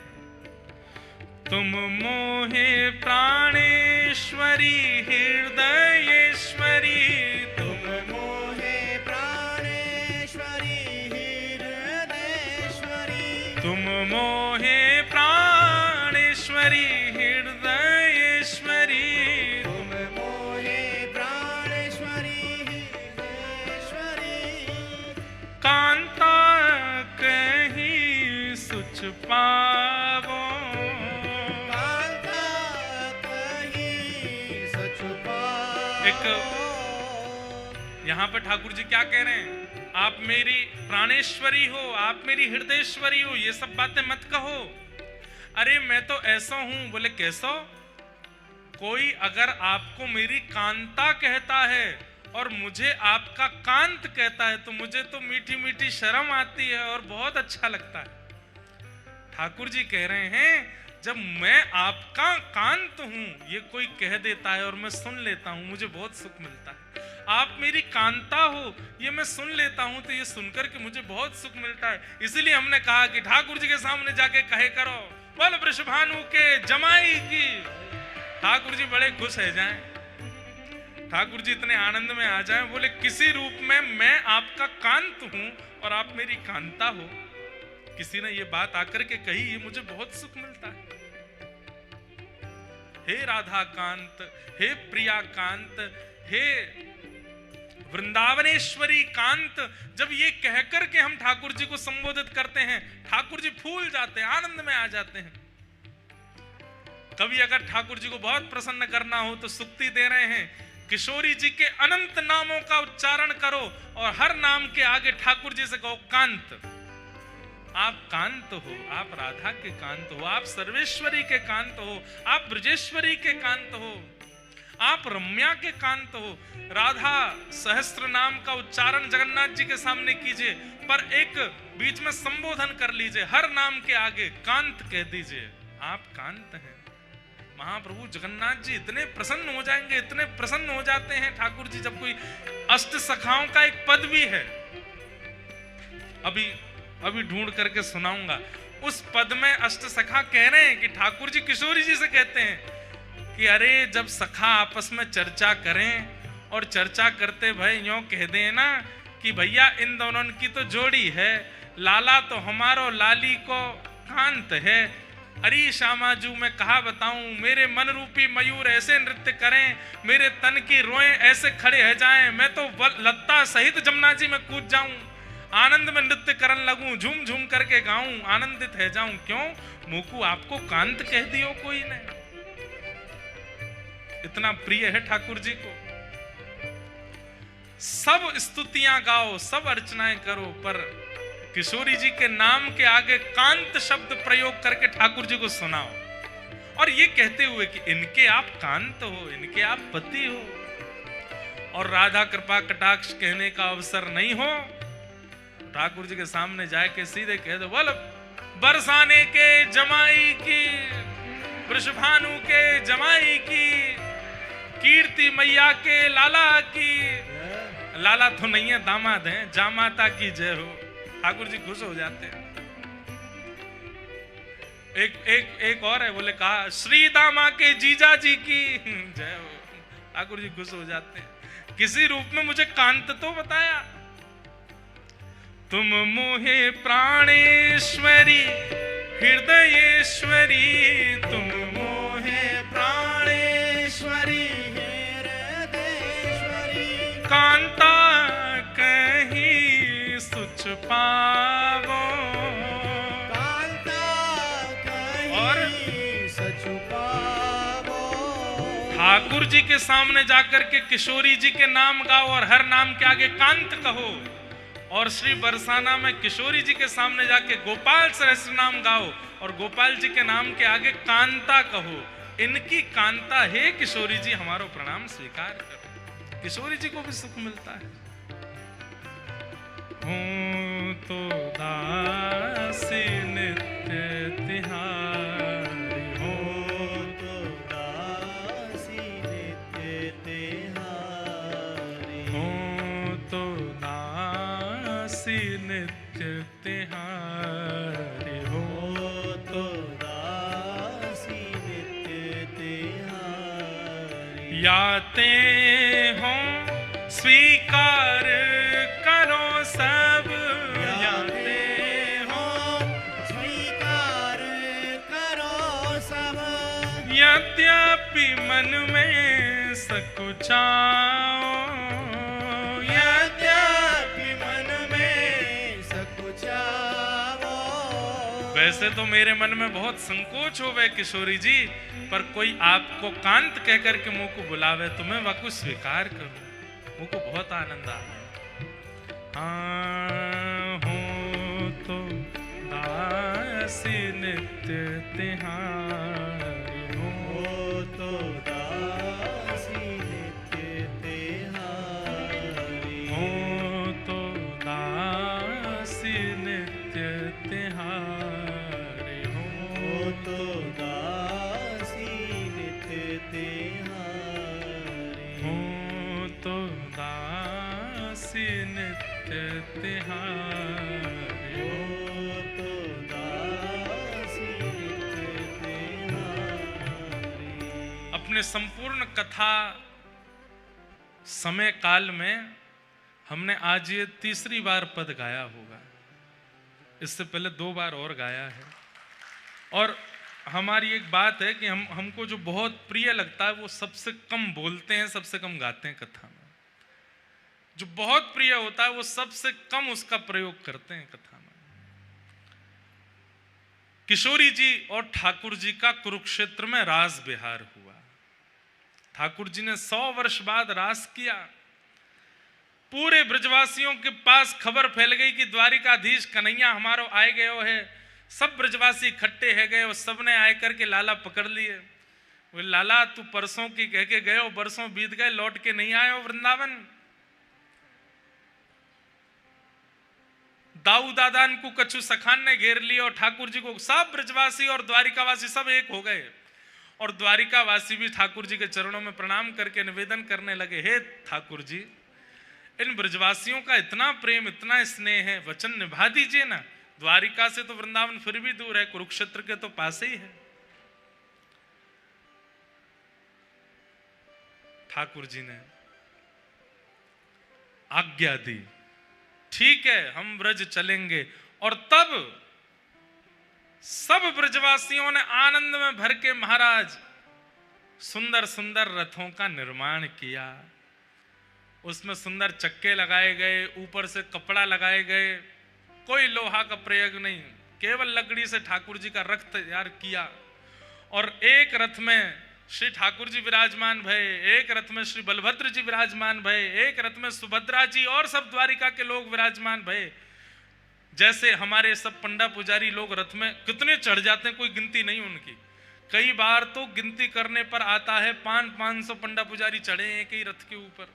तुम मोहे प्राणेश्वरी हृदयेश्वरी, तुम मोहे प्राणेश्वरी हृदयेश्वरी, तुम मोहे प्राणेश्वरी हृदयेश्वरी, तुम मोहे प्राणेश्वरी हृदयेश्वरी, कांता कहीं सुच पावो, कांता कहीं सच पाओ। यहाँ पर ठाकुर जी क्या कह रहे हैं? आप मेरी प्राणेश्वरी हो, आप मेरी हृदयेश्वरी हो, ये सब बातें मत कहो। अरे मैं तो ऐसा हूं। बोले कैसा? कोई अगर आपको मेरी कांता कहता है और मुझे आपका कांत कहता है तो मुझे तो मीठी मीठी शर्म आती है और बहुत अच्छा लगता है। ठाकुर जी कह रहे हैं जब मैं आपका कांत हूं ये कोई कह देता है और मैं सुन लेता हूं, मुझे बहुत सुख मिलता है। आप मेरी कांता हो ये मैं सुन लेता हूं तो ये सुनकर के मुझे बहुत सुख मिलता है। इसलिए हमने कहा कि ठाकुर जी के सामने जाके कहे करो बोल वृषभानु के जमाई की। ठाकुर जी बड़े खुश है जाएं, ठाकुर जी इतने आनंद में आ जाएं, बोले किसी रूप में मैं आपका कांत हूं और आप मेरी कांता हो। किसी ने ये बात आकर के कही, ये मुझे बहुत सुख मिलता है। हे राधा कांत, हे प्रिया कांत, हे वृंदावनेश्वरी कांत, जब ये कहकर के हम ठाकुर जी को संबोधित करते हैं ठाकुर जी फूल जाते हैं, आनंद में आ जाते हैं। कभी अगर ठाकुर जी को बहुत प्रसन्न करना हो तो सुक्ति दे रहे हैं, किशोरी जी के अनंत नामों का उच्चारण करो और हर नाम के आगे ठाकुर जी से कहो कांत। आप कांत हो, आप राधा के कांत हो, आप सर्वेश्वरी के कांत हो, आप ब्रजेश्वरी के कांत हो, आप रम्या के कांत हो। राधा सहस्त्र नाम का उच्चारण जगन्नाथ जी के सामने कीजिए, पर एक बीच में संबोधन कर लीजिए, हर नाम के आगे कांत कह दीजिए, आप कांत हैं। महाप्रभु जगन्नाथ जी इतने प्रसन्न हो जाएंगे, इतने प्रसन्न हो जाते हैं ठाकुर जी। जब कोई अष्ट सखाओं का एक पद भी है, अभी ढूंढ करके सुनाऊंगा। उस पद में अष्ट सखा कह रहे हैं कि ठाकुर जी किशोरी जी से कहते हैं कि अरे जब सखा आपस में चर्चा करें और चर्चा करते भाई यूं कह दें ना कि भैया इन दोनों की तो जोड़ी है, लाला तो हमारो लाली को कांत है। अरे श्यामाजू मैं कहा बताऊं, मेरे मन रूपी मयूर ऐसे नृत्य करें, मेरे तन की रोएं ऐसे खड़े हो जाएं, मैं तो लत्ता सहित जमुना जी में कूद जाऊं, आनंद में नृत्य करन लगूं, झूम झूम करके गाऊं, आनंदित है जाऊं। क्यों मोकू आपको कांत कह दियो कोई ने? इतना प्रिय है ठाकुर जी को। सब स्तुतियां गाओ, सब अर्चनाएं करो, पर किशोरी जी के नाम के आगे कांत शब्द प्रयोग करके ठाकुर जी को सुनाओ और ये कहते हुए कि इनके आप कांत हो, इनके आप पति हो। और राधा कृपा कटाक्ष कहने का अवसर नहीं हो, ठाकुर जी के सामने जाके सीधे कह दो बोल बरसाने के जमाई की, वृषभानु के जमाई की, कीर्ति मैया के लाला की। लाला तो नहीं है, दामाद हैं, जामाता की जय हो। ठाकुर जी खुश हो जाते हैं। एक और है, बोले कहा श्री दामा के जीजा जी की जय हो। ठाकुर जी खुश हो जाते हैं। किसी रूप में मुझे कांत तो बताया। तुम मोहे प्राणेश्वरी हृदयेश्वरी, तुम मोहे प्राणेश्वरी हृदयेश्वरी, कांता कहीं सुच पावो, कांता कहीं सच पावो। ठाकुर जी के सामने जाकर के किशोरी जी के नाम गाओ और हर नाम के आगे कांत कहो, और श्री बरसाना में किशोरी जी के सामने जाके गोपाल सहस्त्र नाम गाओ और गोपाल जी के नाम के आगे कांता कहो। इनकी कांता है किशोरी जी, हमारो प्रणाम स्वीकार करो। किशोरी जी को भी सुख मिलता है। हो तो दासी नित्य तिहारी, हो तो दासी नित्य दासी नित्य तिहारी हो तो दासी नित्य तिहारी। याते हो स्वीकार करो सब, याते हो स्वीकार करो सब। यद्यपि मन में सकुचाओ, यद्यपि मन में सकुचाओ। वैसे तो मेरे मन में बहुत संकोच हो वे किशोरी जी, पर कोई आपको कांत कह करके मुंह को बुलावे तो मैं वाकु स्वीकार करूं, मुझ को बहुत आनंद आ रहा। हाँ हो तो दासी नित्य तिहारी हो तो दासी नित्य तिहारी। हो तो दासी नित्य तिहारी हो तो दासी नित्य तिहारी। हो तो दासी नित्य तिहारी हो तो दासी नित्य तिहारी। अपने संपूर्ण कथा समय काल में हमने आज ये तीसरी बार पद गाया होगा, इससे पहले 2 बार और गाया है। और हमारी एक बात है कि हमको जो बहुत प्रिय लगता है वो सबसे कम बोलते हैं, सबसे कम गाते हैं कथा में। जो बहुत प्रिय होता है वो सबसे कम उसका प्रयोग करते हैं कथा में। किशोरी जी और ठाकुर जी का कुरुक्षेत्र में रास विहार हुआ। ठाकुर जी ने 100 वर्ष बाद रास किया। पूरे ब्रजवासियों के पास खबर फैल गई कि द्वारिकाधीश कन्हैया हमारो आए गयो है। सब ब्रजवासी इकट्ठे है गए और सबने आए करके लाला पकड़ लिए। वो लाला तू परसों की कह के गए, बरसों बीत गए, लौट के नहीं आए हो वृंदावन। दाऊ दादान को कछु सखान ने घेर लिया और ठाकुर जी को सब ब्रजवासी और द्वारिकावासी सब एक हो गए। और द्वारिकावासी भी ठाकुर जी के चरणों में प्रणाम करके निवेदन करने लगे, हे ठाकुर जी, इन ब्रजवासियों का इतना प्रेम, इतना स्नेह है, वचन निभा दीजिए ना। द्वारिका से तो वृंदावन फिर भी दूर है, कुरुक्षेत्र के तो पास ही है। ठाकुर जी ने आज्ञा दी, ठीक है हम ब्रज चलेंगे। और तब सब ब्रजवासियों ने आनंद में भर के महाराज सुंदर सुंदर रथों का निर्माण किया। उसमें सुंदर चक्के लगाए गए, ऊपर से कपड़ा लगाए गए, कोई लोहा का प्रयोग नहीं, केवल लकड़ी से ठाकुर जी का रथ तैयार किया। और एक रथ में श्री ठाकुर जी विराजमान भये, एक रथ में श्री बलभद्र जी विराजमान भये, एक रथ में सुभद्रा जी और सब द्वारिका के लोग विराजमान भये। जैसे हमारे सब पंडा पुजारी लोग रथ में कितने चढ़ जाते हैं, कोई गिनती नहीं उनकी। कई बार तो गिनती करने पर आता है 500 पंडा पुजारी चढ़े एक ही रथ के ऊपर।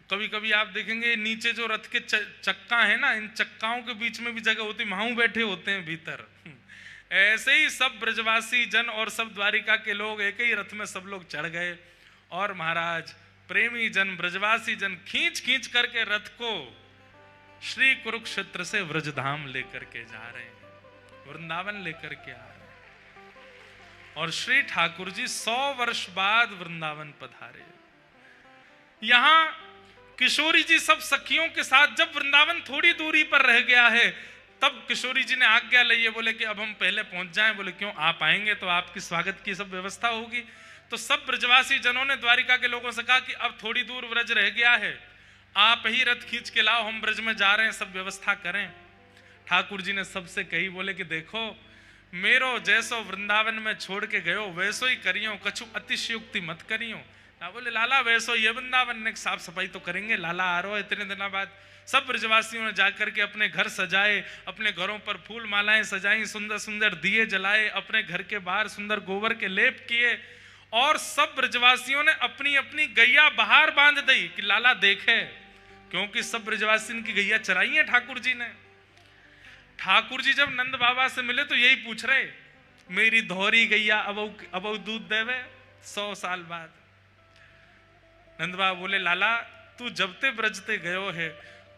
कभी कभी आप देखेंगे नीचे जो रथ के चक्का है ना, इन चक्काओं के बीच में भी जगह होती, वहां बैठे होते हैं भीतर। ऐसे ही सब ब्रजवासी जन और सब द्वारिका के लोग एक ही रथ में सब लोग चढ़ गए। और महाराज प्रेमी जन, ब्रजवासी जन खींच खींच करके रथ को श्री कुरुक्षेत्र से व्रजधाम लेकर के जा रहे हैं, वृंदावन लेकर के आ रहे हैं। और श्री ठाकुर जी 100 वर्ष बाद वृंदावन पधारे। यहां किशोरी जी सब सखियों के साथ जब वृंदावन थोड़ी दूरी पर रह गया है, तब किशोरी जी ने आज्ञा ली है, बोले कि अब हम पहले पहुंच जाएं। बोले क्यों, आप आएंगे तो आपकी स्वागत की सब व्यवस्था होगी। तो सब ब्रजवासी जनों ने द्वारिका के लोगों से कहा कि अब थोड़ी दूर ब्रज रह गया है, आप ही रथ खींच के लाओ, हम ब्रज में जा रहे हैं, सब व्यवस्था करें। ठाकुर जी ने सबसे कही, बोले कि देखो मेरो जैसो वृंदावन में छोड़ के गयो वैसो ही करियो, कछु अतिशयोक्ति मत करियो ना। बोले लाला वैसो ये वृंदावन ने साफ सफाई तो करेंगे, लाला आ रहा है इतने दिनों बाद। सब ब्रजवासियों ने जाकर के अपने घर सजाए, अपने घरों पर फूल मालाएं सजाई, सुंदर सुंदर दिए जलाए, अपने घर के बाहर सुंदर गोबर के लेप किए। और सब ब्रजवासियों ने अपनी अपनी गैया बाहर बांध दी कि लाला देखे, क्योंकि सब ब्रजवासी की गैया चराई है ठाकुर जी ने। ठाकुर जी जब नंद बाबा से मिले तो यही पूछ रहे, मेरी धोरी गैया अब दूध देवे 100 साल बाद। नंद बाबा बोले लाला तू जब ते ब्रजते गयो है,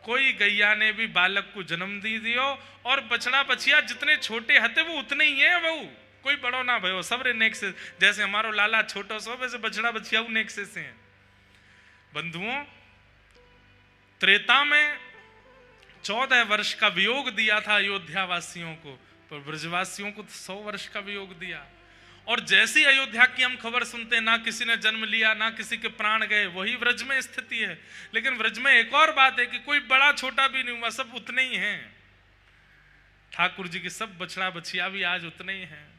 कोई गैया ने भी बालक को जन्म दी दियो और बछड़ा बछिया जितने छोटे हते वो उतने ही है बहू, कोई बड़ो ना भयो, सब रे नेक से, जैसे हमारो लाला छोटो सो वैसे बछड़ा बछिया नेक से हैं। बंधुओं, त्रेता में 14 वर्ष का वियोग दिया था अयोध्या वासियों को, पर ब्रजवासियों को 100 वर्ष का वियोग दिया। और जैसी अयोध्या की हम खबर सुनते हैं, ना किसी ने जन्म लिया, ना किसी के प्राण गए, वही व्रज में स्थिति है। लेकिन व्रज में एक और बात है कि कोई बड़ा छोटा भी नहीं हुआ, सब उतने ही हैं। ठाकुर जी के सब बछड़ा बछिया भी आज उतने ही हैं।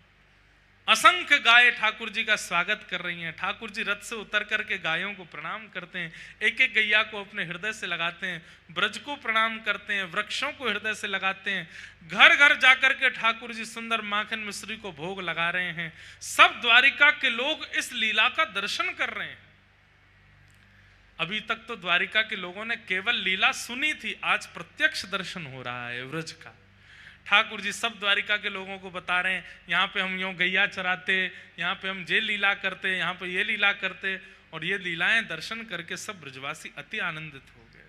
असंख्य गाय ठाकुर जी का स्वागत कर रही हैं। ठाकुर जी रथ से उतर करके गायों को प्रणाम करते हैं, एक एक गैया को अपने हृदय से लगाते हैं, ब्रज को प्रणाम करते हैं, वृक्षों को हृदय से लगाते हैं। घर घर जाकर के ठाकुर जी सुंदर माखन मिश्री को भोग लगा रहे हैं। सब द्वारिका के लोग इस लीला का दर्शन कर रहे हैं। अभी तक तो द्वारिका के लोगों ने केवल लीला सुनी थी, आज प्रत्यक्ष दर्शन हो रहा है व्रज का। ठाकुर जी सब द्वारिका के लोगों को बता रहे हैं, यहाँ पे हम यूं गैया चराते, यहाँ पे हम ये लीला करते, यहाँ पे ये लीला करते। और ये लीलाएं दर्शन करके सब ब्रजवासी अति आनंदित हो गए।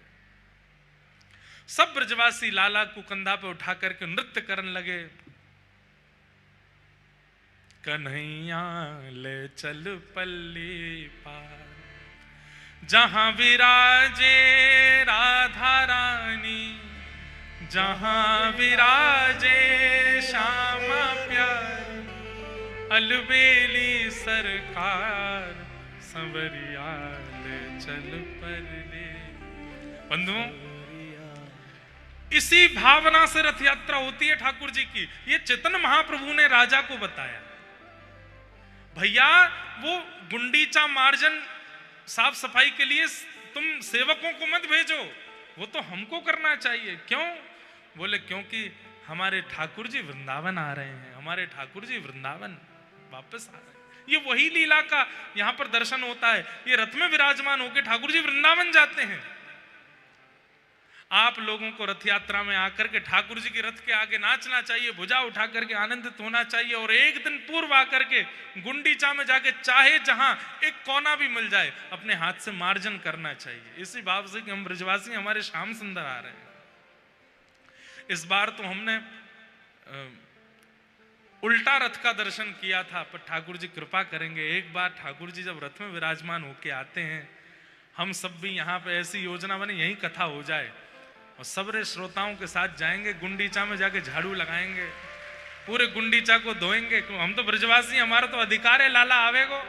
सब ब्रजवासी लाला को कंधा पे उठा करके नृत्य करने लगे। कन्हैया ले चल पल्ली पार, जहां विराजे राधा रानी, जहां विराजे श्यामा प्यार, अलबेली सरकार, संवरिया ले चल पल्ली। बंधुओं, इसी भावना से रथ यात्रा होती है ठाकुर जी की। ये चेतन महाप्रभु ने राजा को बताया, भैया वो गुंडीचा मार्जन साफ सफाई के लिए तुम सेवकों को मत भेजो, वो तो हमको करना चाहिए। क्यों? बोले क्योंकि हमारे ठाकुर जी वृंदावन आ रहे हैं, हमारे ठाकुर जी वृंदावन वापस आ रहे हैं। ये वही लीला का यहां पर दर्शन होता है। ये रथ में विराजमान होकर ठाकुर जी वृंदावन जाते हैं। आप लोगों को रथ यात्रा में आकर के ठाकुर जी के रथ के आगे नाचना चाहिए, भुजा उठा करके आनंदित होना चाहिए। और एक दिन पूर्व आकर के गुंडीचा में जाके चाहे जहां एक कोना भी मिल जाए अपने हाथ से मार्जन करना चाहिए, इसी भाव से कि हम ब्रजवासी हमारे श्याम सुंदर आ रहे हैं। इस बार तो हमने उल्टा रथ का दर्शन किया था, पर ठाकुर जी कृपा करेंगे, एक बार ठाकुर जी जब रथ में विराजमान होके आते हैं, हम सब भी यहाँ पे ऐसी योजना बने यही कथा हो जाए और सबरे श्रोताओं के साथ जाएंगे, गुंडीचा में जाके झाड़ू लगाएंगे, पूरे गुंडीचा को धोएंगे। हम तो ब्रजवासी, हमारा तो अधिकार है, लाला आवेगो।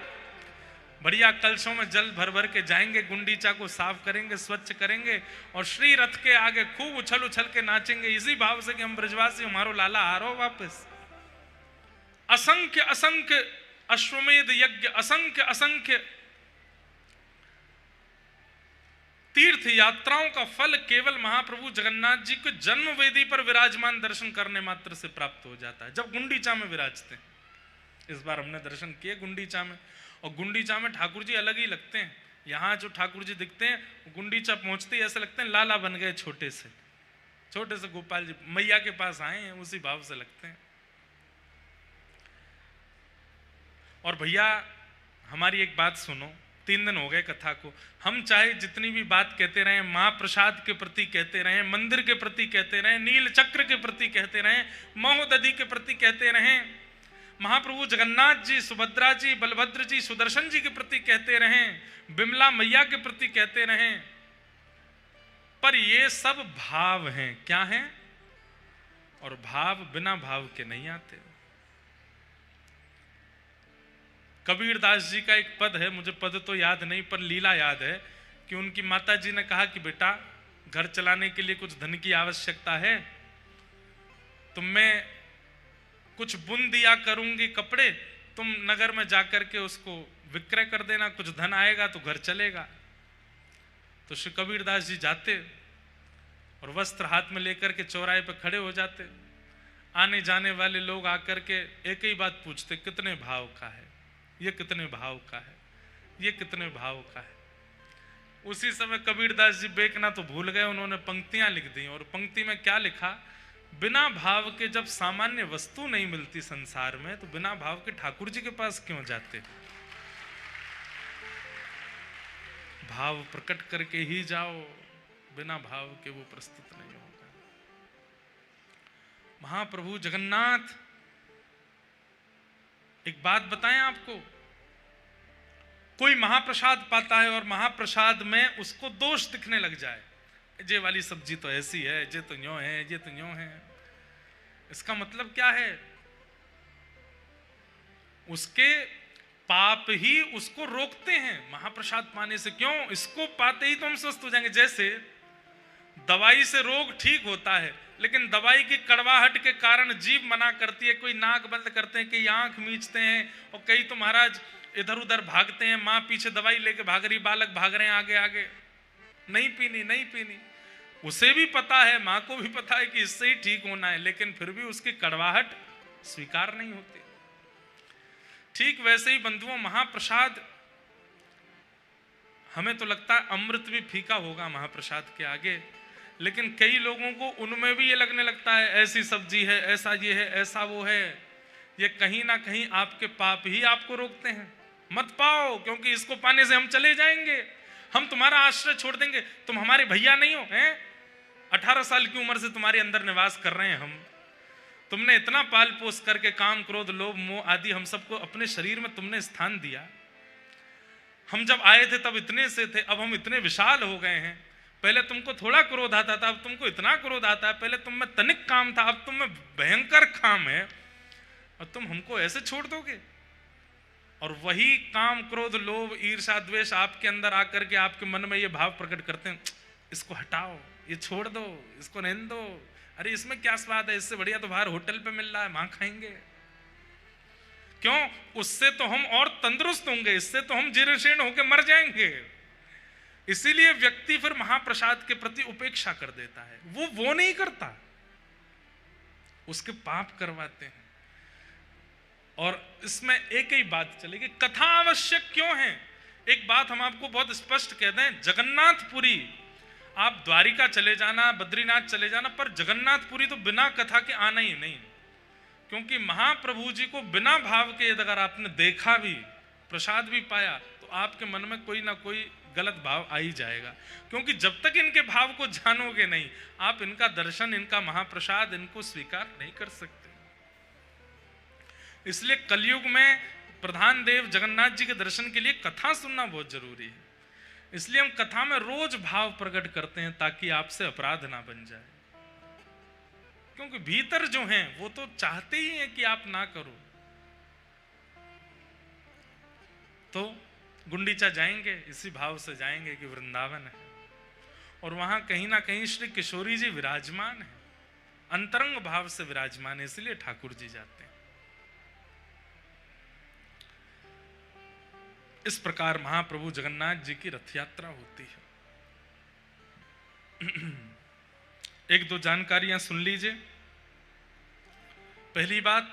बढ़िया कलशों में जल भर भर के जाएंगे, गुंडीचा को साफ करेंगे, स्वच्छ करेंगे और श्री रथ के आगे खूब उछल उछल के नाचेंगे, इसी भाव से कि हम ब्रजवासी, हमारो लाला आ रहा हो वापस। असंख्य असंख्य अश्वमेध यज्ञ, असंख्य असंख्य तीर्थ यात्राओं का फल केवल महाप्रभु जगन्नाथ जी के जन्म वेदी पर विराजमान दर्शन करने मात्र से प्राप्त हो जाता है, जब गुंडीचा में विराजते हैं। इस बार हमने दर्शन किए गुंडीचा में, और गुंडीचा में ठाकुर जी अलग ही लगते हैं। यहाँ जो ठाकुर जी दिखते हैं, गुंडीचा पहुंचते ही ऐसे लगते हैं लाला बन गए, छोटे से गोपाल जी मैया के पास आए हैं, उसी भाव से लगते हैं। और भैया हमारी एक बात सुनो, 3 दिन हो गए कथा को, हम चाहे जितनी भी बात कहते रहे, महाप्रसाद के प्रति कहते रहे, मंदिर के प्रति कहते रहे, नील चक्र के प्रति कहते रहे, महोदधि के प्रति कहते रहे, महाप्रभु जगन्नाथ जी, सुभद्रा जी, बलभद्र जी, सुदर्शन जी के प्रति कहते रहें, बिमला मैया के प्रति कहते रहें, पर ये सब भाव हैं। क्या हैं? और भाव बिना भाव के नहीं आते। कबीरदास जी का एक पद है, मुझे पद तो याद नहीं पर लीला याद है, कि उनकी माता जी ने कहा कि बेटा घर चलाने के लिए कुछ धन की आवश्यकता है, तो मैं कुछ बुन दिया करूंगी कपड़े, तुम नगर में जाकर के उसको विक्रय कर देना, कुछ धन आएगा तो घर चलेगा। तो श्री कबीरदास जी जाते और वस्त्र हाथ में लेकर के चौराहे पर खड़े हो जाते। आने जाने वाले लोग आकर के एक ही बात पूछते, कितने भाव का है ये, कितने भाव का है ये, कितने भाव का है। उसी समय कबीरदास जी बेकना तो भूल गए, उन्होंने पंक्तियां लिख दी। और पंक्ति में क्या लिखा? बिना भाव के जब सामान्य वस्तु नहीं मिलती संसार में, तो बिना भाव के ठाकुर जी के पास क्यों जाते? भाव प्रकट करके ही जाओ, बिना भाव के वो प्रस्तुत नहीं होगा। महाप्रभु जगन्नाथ, एक बात बताएं आपको, कोई महाप्रसाद पाता है और महाप्रसाद में उसको दोष दिखने लग जाए, ये वाली सब्जी तो ऐसी है, ये तो यूं है, ये तो यूं है, इसका मतलब क्या है? उसके पाप ही उसको रोकते हैं महाप्रसाद पाने से। क्यों? इसको पाते ही तो हम स्वस्थ हो जाएंगे। जैसे दवाई से रोग ठीक होता है, लेकिन दवाई की कड़वाहट के कारण जीभ मना करती है, कोई नाक बंद करते हैं, कई आंख मीचते हैं, और कई तो महाराज इधर उधर भागते हैं, माँ पीछे दवाई लेके भाग रही, बालक भाग रहे हैं आगे आगे, नहीं पीनी नहीं पीनी। उसे भी पता है, माँ को भी पता है कि इससे ही ठीक होना है, लेकिन फिर भी उसकी कड़वाहट स्वीकार नहीं होती। ठीक वैसे ही बंधुओं, महाप्रसाद, हमें तो लगता है अमृत भी फीका होगा महाप्रसाद के आगे, लेकिन कई लोगों को उनमें भी ये लगने लगता है ऐसी सब्जी है, ऐसा ये है, ऐसा वो है। ये कहीं ना कहीं आपके पाप ही आपको रोकते हैं। मत पाओ, क्योंकि इसको पाने से हम चले जाएंगे, हम तुम्हारा आश्रय छोड़ देंगे, तुम हमारे भैया नहीं हो हैं। 18 साल की उम्र से तुम्हारे अंदर निवास कर रहे हैं हम, तुमने इतना पाल पोस करके काम क्रोध लोभ मोह आदि हम सबको अपने शरीर में तुमने स्थान दिया। हम जब आए थे तब इतने से थे, अब हम इतने विशाल हो गए हैं। पहले तुमको थोड़ा क्रोध आता था, अब तुमको इतना क्रोध आता है। पहले तुम में तनिक काम था, अब तुम में भयंकर काम है, और तुम हमको ऐसे छोड़ दोगे? और वही काम क्रोध लोभ ईर्ष्या द्वेष आपके अंदर आकर के आपके मन में ये भाव प्रकट करते हैं, इसको हटाओ, ये छोड़ दो, इसको रहने दो, अरे इसमें क्या स्वाद है, इससे बढ़िया तो बाहर होटल पे मिल रहा है, वहां खाएंगे। क्यों? उससे तो हम और तंदुरुस्त होंगे, इससे तो हम जीर्ण होकर मर जाएंगे। इसीलिए व्यक्ति फिर महाप्रसाद के प्रति उपेक्षा कर देता है। वो नहीं करता, उसके पाप करवाते हैं। और इसमें एक ही बात चलेगी, कथा आवश्यक क्यों है? एक बात हम आपको बहुत स्पष्ट कह दें, जगन्नाथपुरी आप द्वारिका चले जाना, बद्रीनाथ चले जाना, पर जगन्नाथपुरी तो बिना कथा के आना ही नहीं। क्योंकि महाप्रभु जी को बिना भाव के अगर आपने देखा भी, प्रसाद भी पाया, तो आपके मन में कोई ना कोई गलत भाव आ ही जाएगा। क्योंकि जब तक इनके भाव को जानोगे नहीं, आप इनका दर्शन, इनका महाप्रसाद, इनको स्वीकार नहीं कर सकते। इसलिए कलयुग में प्रधान देव जगन्नाथ जी के दर्शन के लिए कथा सुनना बहुत जरूरी है। इसलिए हम कथा में रोज भाव प्रकट करते हैं, ताकि आपसे अपराध ना बन जाए। क्योंकि भीतर जो हैं वो तो चाहते ही हैं कि आप ना करो। तो गुंडीचा जाएंगे, इसी भाव से जाएंगे कि वृंदावन है, और वहां कहीं ना कहीं श्री किशोरी जी विराजमान है, अंतरंग भाव से विराजमान है, इसलिए ठाकुर जी जाते हैं। इस प्रकार महाप्रभु जगन्नाथ जी की रथ यात्रा होती है। एक दो जानकारियां सुन लीजिए। पहली बात,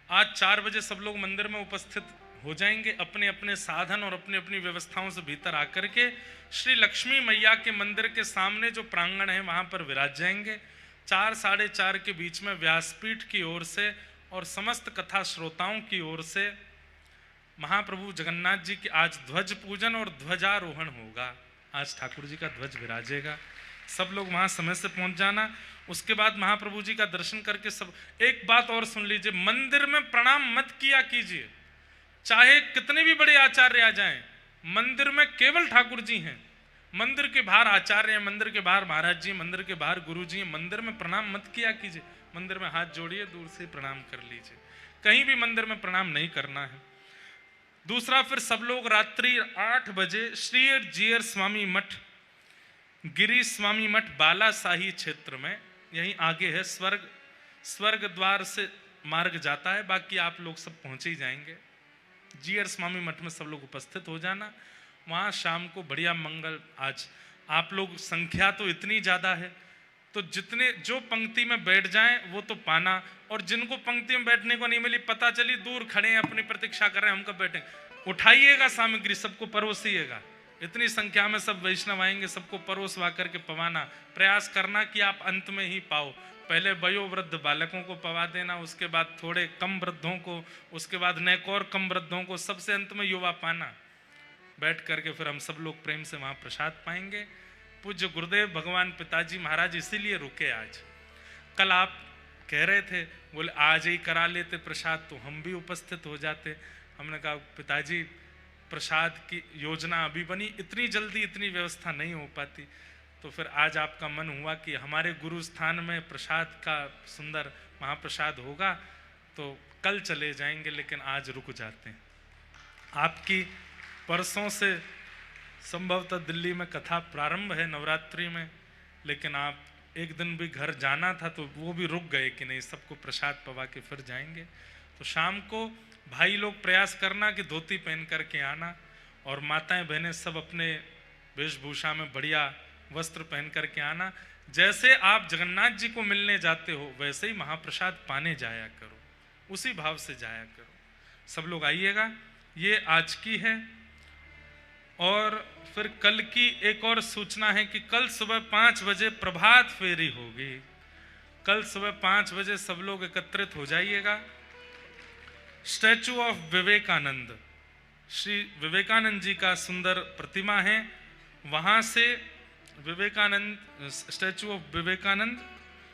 आज 4 बजे सब लोग मंदिर में उपस्थित हो जाएंगे, अपने अपने साधन और अपनी अपनी व्यवस्थाओं से भीतर आकर के श्री लक्ष्मी मैया के मंदिर के सामने जो प्रांगण है वहां पर विराज जाएंगे। 4 साढ़े 4 के बीच में व्यासपीठ की ओर से और समस्त कथा श्रोताओं की ओर से महाप्रभु जगन्नाथ जी की आज ध्वज पूजन और ध्वजारोहण होगा। आज ठाकुर जी का ध्वज विराजेगा, सब लोग वहां समय से पहुंच जाना। उसके बाद महाप्रभु जी का दर्शन करके सब, एक बात और सुन लीजिए, मंदिर में प्रणाम मत किया कीजिए, चाहे कितने भी बड़े आचार्य आ जाएं, मंदिर में केवल ठाकुर जी हैं। मंदिर के बाहर आचार्य हैं, मंदिर के बाहर महाराज जी, मंदिर के बाहर गुरु जी हैं, मंदिर में प्रणाम मत किया कीजिए। मंदिर में हाथ जोड़िए, दूर से प्रणाम कर लीजिए, कहीं भी मंदिर में प्रणाम नहीं करना है। दूसरा, फिर सब लोग रात्रि 8 बजे श्री जीयर स्वामी मठ, गिरी स्वामी मठ बालासाही क्षेत्र में, यहीं आगे है, स्वर्ग द्वार से मार्ग जाता है, बाकी आप लोग सब पहुंचे ही जाएंगे। जीयर स्वामी मठ में सब लोग उपस्थित हो जाना। वहाँ शाम को बढ़िया मंगल, आज आप लोग संख्या तो इतनी ज़्यादा है, तो जितने जो पंक्ति में बैठ जाएं वो तो पाना, और जिनको पंक्ति में बैठने को नहीं मिली, पता चली दूर खड़े हैं, अपनी प्रतीक्षा कर रहे हैं, हम कब बैठें, उठाइएगा सामग्री, सबको परोसिएगा। इतनी संख्या में सब वैष्णव आएंगे, सबको परोसवा करके पवाना। प्रयास करना कि आप अंत में ही पाओ। पहले वयोवृद्ध बालकों को पवा देना, उसके बाद थोड़े कम वृद्धों को, उसके बाद नेक और कम वृद्धों को, सबसे अंत में युवा पाना। बैठ करके फिर हम सब लोग प्रेम से वहाँ प्रसाद पाएंगे। पूज्य गुरुदेव भगवान पिताजी महाराज इसीलिए रुके आज। कल आप कह रहे थे, बोले आज ही करा लेते प्रसाद तो हम भी उपस्थित हो जाते। हमने कहा पिताजी प्रसाद की योजना अभी बनी, इतनी जल्दी इतनी व्यवस्था नहीं हो पाती। तो फिर आज आपका मन हुआ कि हमारे गुरु स्थान में प्रसाद का सुंदर महाप्रसाद होगा तो कल चले जाएंगे, लेकिन आज रुक जाते हैं। आपकी परसों से संभवतः दिल्ली में कथा प्रारंभ है नवरात्रि में, लेकिन आप एक दिन भी घर जाना था तो वो भी रुक गए कि नहीं सबको प्रसाद पवा के फिर जाएंगे। तो शाम को भाई लोग प्रयास करना कि धोती पहन करके आना, और माताएं बहनें सब अपने वेशभूषा में बढ़िया वस्त्र पहन करके आना। जैसे आप जगन्नाथ जी को मिलने जाते हो वैसे ही महाप्रसाद पाने जाया करो, उसी भाव से जाया करो। सब लोग आइएगा। ये आज की है। और फिर कल की एक और सूचना है कि कल सुबह 5 बजे प्रभात फेरी होगी। कल सुबह 5 बजे सब लोग एकत्रित हो जाइएगा। स्टैचू ऑफ विवेकानंद, श्री विवेकानंद जी का सुंदर प्रतिमा है, वहां से विवेकानंद स्टैचू ऑफ विवेकानंद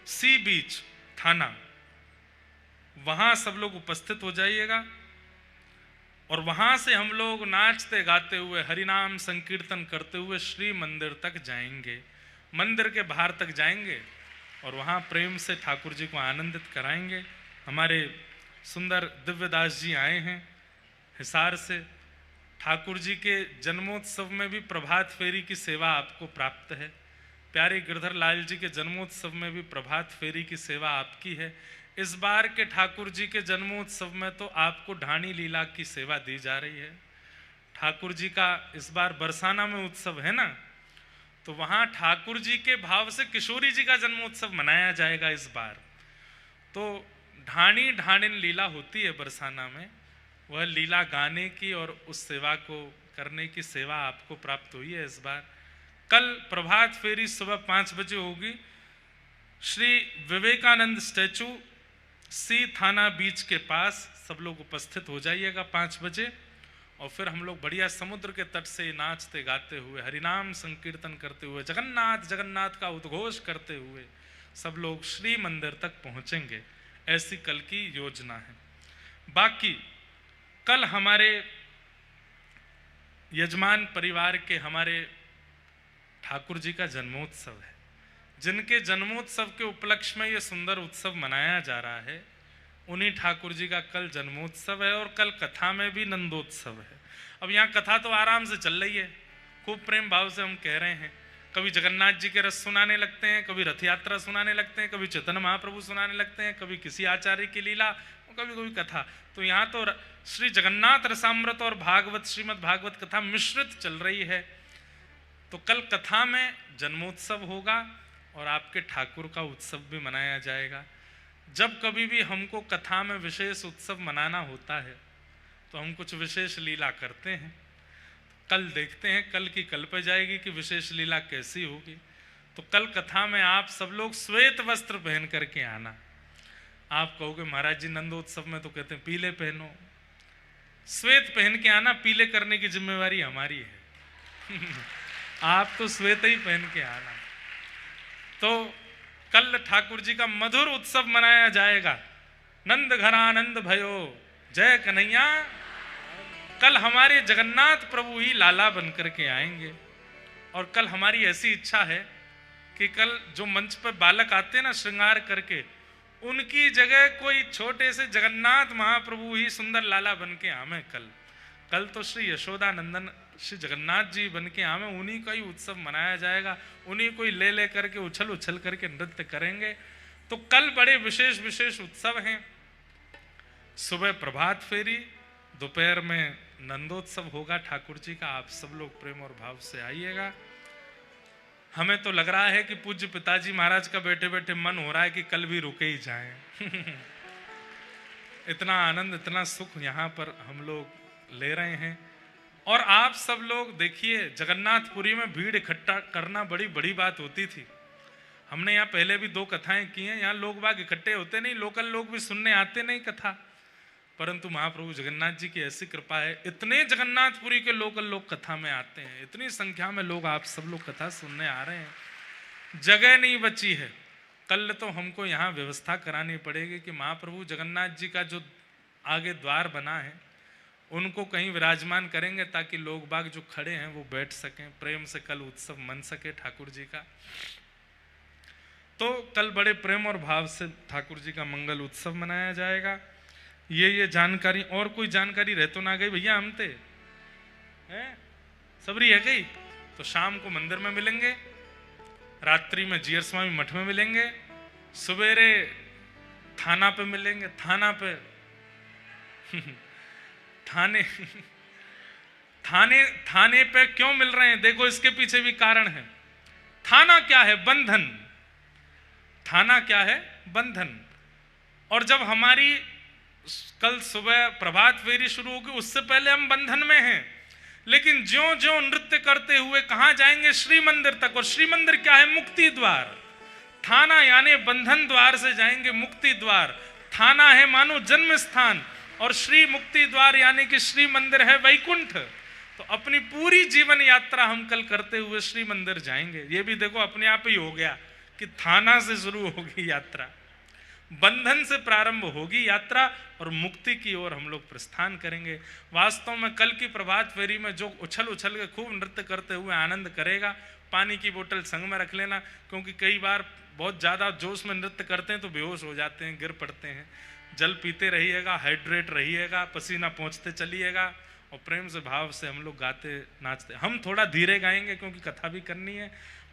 सी बीच थाना, वहां सब लोग उपस्थित हो जाइएगा। और वहां से हम लोग नाचते गाते हुए हरिनाम संकीर्तन करते हुए श्री मंदिर तक जाएंगे, मंदिर के बाहर तक जाएंगे और वहां प्रेम से ठाकुर जी को आनंदित कराएंगे। हमारे सुंदर दिव्यदास जी आए हैं हिसार से। ठाकुर जी के जन्मोत्सव में भी प्रभात फेरी की सेवा आपको प्राप्त है। प्यारे गिरधर लाल जी के जन्मोत्सव में भी प्रभात फेरी की सेवा आपकी है। इस बार के ठाकुर जी के जन्मोत्सव में तो आपको ढाणी लीला की सेवा दी जा रही है। ठाकुर जी का इस बार बरसाना में उत्सव है ना, तो वहां ठाकुर जी के भाव से किशोरी जी का जन्मोत्सव मनाया जाएगा इस बार। तो ढाणी ढाणिन लीला होती है बरसाना में, वह लीला गाने की और उस सेवा को करने की सेवा आपको प्राप्त हुई है इस बार। कल प्रभात फेरी सुबह 5 बजे होगी। श्री विवेकानंद स्टैचू सी थाना बीच के पास सब लोग उपस्थित हो जाइएगा 5 बजे। और फिर हम लोग बढ़िया समुद्र के तट से नाचते गाते हुए हरिनाम संकीर्तन करते हुए जगन्नाथ जगन्नाथ का उद्घोष करते हुए सब लोग श्री मंदिर तक पहुंचेंगे। ऐसी कल की योजना है। बाकी कल हमारे यजमान परिवार के हमारे ठाकुर जी का जन्मोत्सव है, जिनके जन्मोत्सव के उपलक्ष्य में यह सुंदर उत्सव मनाया जा रहा है। उन्हीं ठाकुर जी का कल जन्मोत्सव है और कल कथा में भी नंदोत्सव है। अब यहाँ कथा तो आराम से चल रही है, खूब प्रेम भाव से हम कह रहे हैं। कभी जगन्नाथ जी के रस सुनाने लगते हैं, कभी रथ यात्रा सुनाने लगते हैं, कभी चैतन्य महाप्रभु सुनाने लगते हैं, कभी किसी आचार्य की लीला, कभी कभी कथा। तो यहाँ तो श्री जगन्नाथ रसामृत और भागवत श्रीमद् भागवत कथा मिश्रित चल रही है। तो कल कथा में जन्मोत्सव होगा और आपके ठाकुर का उत्सव भी मनाया जाएगा। जब कभी भी हमको कथा में विशेष उत्सव मनाना होता है तो हम कुछ विशेष लीला करते हैं। कल देखते हैं, कल की कल पे जाएगी कि विशेष लीला कैसी होगी। तो कल कथा में आप सब लोग श्वेत वस्त्र पहन करके आना। आप कहोगे महाराज जी नंदोत्सव में तो कहते हैं पीले पहनो, श्वेत पहन के आना, पीले करने की जिम्मेवारी हमारी है आप तो श्वेत ही पहन के आना। तो कल ठाकुर जी का मधुर उत्सव मनाया जाएगा। नंद घरानंद भयो जय कन्हैया। कल हमारे जगन्नाथ प्रभु ही लाला बन करके आएंगे। और कल हमारी ऐसी इच्छा है कि कल जो मंच पर बालक आते हैं ना श्रृंगार करके, उनकी जगह कोई छोटे से जगन्नाथ महाप्रभु ही सुंदर लाला बन के आवे। कल तो श्री यशोदा नंदन श्री जगन्नाथ जी बन के आवे, उन्हीं का ही उत्सव मनाया जाएगा। उन्हीं को ही ले करके उछल उछल करके नृत्य करेंगे। तो कल बड़े विशेष विशेष उत्सव हैं। सुबह प्रभात फेरी, दोपहर में नंदोत्सव होगा ठाकुर जी का। आप सब लोग प्रेम और भाव से आइएगा। हमें तो लग रहा है कि पूज्य पिताजी महाराज का बैठे बैठे मन हो रहा है कि कल भी रुके ही जाएं इतना आनंद, इतना सुख यहाँ पर हम लोग ले रहे हैं। और आप सब लोग देखिए, जगन्नाथपुरी में भीड़ इकट्ठा करना बड़ी बड़ी बात होती थी। हमने यहाँ पहले भी 2 कथाएं की हैं। यहाँ लोग बाग इकट्ठे होते नहीं, लोकल लोग भी सुनने आते नहीं कथा, परंतु महाप्रभु जगन्नाथ जी की ऐसी कृपा है, इतने जगन्नाथपुरी के लोग कथा में आते हैं, इतनी संख्या में लोग, आप सब लोग कथा सुनने आ रहे हैं, जगह नहीं बची है। कल तो हमको यहाँ व्यवस्था करानी पड़ेगी कि महाप्रभु जगन्नाथ जी का जो आगे द्वार बना है उनको कहीं विराजमान करेंगे ताकि लोग बाग जो खड़े हैं वो बैठ सकें, प्रेम से कल उत्सव मन सके ठाकुर जी का। तो कल बड़े प्रेम और भाव से ठाकुर जी का मंगल उत्सव मनाया जाएगा। ये जानकारी, और कोई जानकारी रह तो ना गई भैया, हम थे हैं सबरी है गई। तो शाम को मंदिर में मिलेंगे, रात्रि में जीयर स्वामी मठ में मिलेंगे, सवेरे थाना पे मिलेंगे। थाना पे थाने पे क्यों मिल रहे हैं, देखो इसके पीछे भी कारण है। थाना क्या है? बंधन। थाना क्या है? बंधन। और जब हमारी कल सुबह प्रभात फेरी शुरू होगी उससे पहले हम बंधन में हैं, लेकिन ज्यों ज्यों नृत्य करते हुए कहां जाएंगे? श्री मंदिर तक। और श्री मंदिर क्या है? मुक्ति द्वार। थाना यानी बंधन द्वार से जाएंगे मुक्ति द्वार। थाना है मानो जन्म स्थान, और श्री मुक्ति द्वार यानी कि श्री मंदिर है वैकुंठ। तो अपनी पूरी जीवन यात्रा हम कल करते हुए श्री मंदिर जाएंगे। ये भी देखो अपने आप ही हो गया कि थाना से शुरू होगी यात्रा, बंधन से प्रारंभ होगी यात्रा, और मुक्ति की ओर हम लोग प्रस्थान करेंगे। वास्तव में कल की प्रभात फेरी में जो उछल उछल के खूब नृत्य करते हुए आनंद करेगा, पानी की बोतल संग में रख लेना, क्योंकि कई बार बहुत ज़्यादा जोश में नृत्य करते हैं तो बेहोश हो जाते हैं, गिर पड़ते हैं। जल पीते रहिएगा, हाइड्रेट रहिएगा, पसीना पहुँचते चलिएगा, और प्रेम से भाव से हम लोग गाते नाचते। हम थोड़ा धीरे गाएंगे क्योंकि कथा भी करनी है,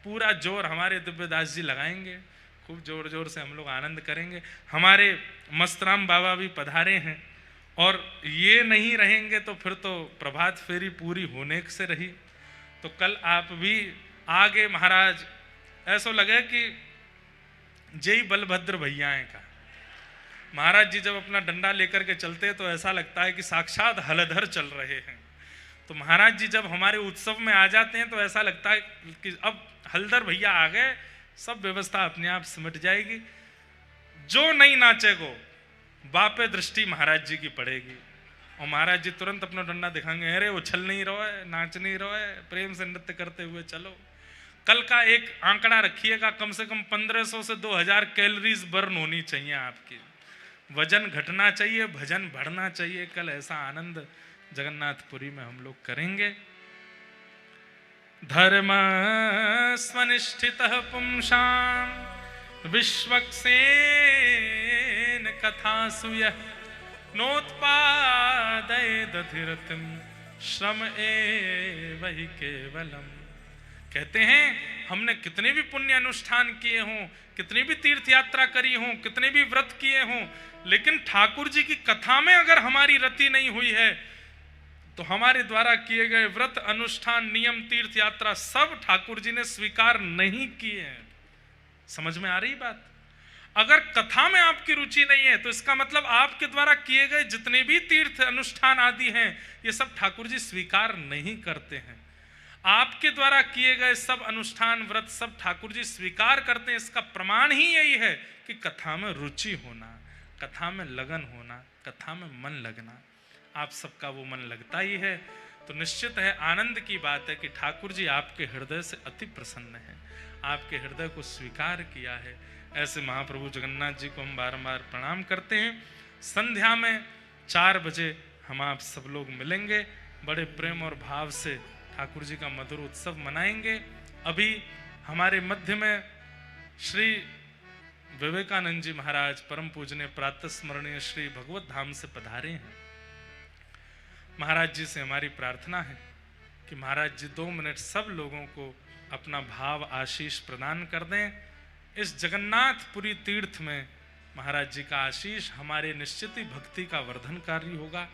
पूरा जोर हमारे दिव्यदास जी लगाएंगे, खूब जोर जोर से हम लोग आनंद करेंगे। हमारे मस्तराम बाबा भी पधारे हैं, और ये नहीं रहेंगे तो फिर तो प्रभात फेरी पूरी होने से रही। तो कल आप भी आगे महाराज, ऐसा लगे कि जय बलभद्र भैया का। महाराज जी जब अपना डंडा लेकर के चलते हैं तो ऐसा लगता है कि साक्षात हलधर चल रहे हैं। तो महाराज जी जब हमारे उत्सव में आ जाते हैं तो ऐसा लगता है कि अब हलधर भैया आ गए, सब व्यवस्था अपने आप सिमट जाएगी। जो नहीं नाचेगो बापे दृष्टि महाराज जी की पड़ेगी, और महाराज जी तुरंत अपना डंडा दिखाएंगे, अरे उछल नहीं रहो है, नाच नहीं रहो है, प्रेम से नृत्य करते हुए चलो। कल का एक आंकड़ा रखिएगा, कम से कम 1500 से 2000 कैलोरीज बर्न होनी चाहिए आपकी, वजन घटना चाहिए, भजन बढ़ना चाहिए। कल ऐसा आनंद जगन्नाथपुरी में हम लोग करेंगे। धर्म स्वनिष्ठितः पुंसां विश्वक्सेन कथासु यः नोत्पादयेदधिरतिं श्रम एव हि केवलम्। कहते हैं हमने कितने भी पुण्य अनुष्ठान किए हों, कितनी भी तीर्थ यात्रा करी हों, कितने भी व्रत किए हों, लेकिन ठाकुर जी की कथा में अगर हमारी रति नहीं हुई है तो हमारे द्वारा किए गए व्रत अनुष्ठान नियम तीर्थ यात्रा सब ठाकुर जी ने स्वीकार नहीं किए हैं। समझ में आ रही बात? अगर कथा में आपकी रुचि नहीं है तो इसका मतलब आपके द्वारा किए गए जितने भी तीर्थ अनुष्ठान आदि हैं ये सब ठाकुर जी स्वीकार नहीं करते हैं। आपके द्वारा किए गए सब अनुष्ठान व्रत सब ठाकुर जी स्वीकार करते हैं। इसका प्रमाण ही यही है कि कथा में रुचि होना, कथा में लगन होना, कथा में मन लगना। आप सबका वो मन लगता ही है, तो निश्चित है आनंद की बात है कि ठाकुर जी आपके हृदय से अति प्रसन्न हैं, आपके हृदय को स्वीकार किया है। ऐसे महाप्रभु जगन्नाथ जी को हम बारंबार प्रणाम करते हैं। संध्या में 4 बजे हम आप सब लोग मिलेंगे, बड़े प्रेम और भाव से ठाकुर जी का मधुर उत्सव मनाएंगे। अभी हमारे मध्य में श्री विवेकानंद जी महाराज परम पूजनीय प्रातः स्मरणीय श्री भगवत धाम से पधारे हैं। महाराज जी से हमारी प्रार्थना है कि महाराज जी 2 मिनट सब लोगों को अपना भाव आशीष प्रदान कर दें। इस जगन्नाथपुरी तीर्थ में महाराज जी का आशीष हमारे निश्चित ही भक्ति का वर्धनकारी होगा।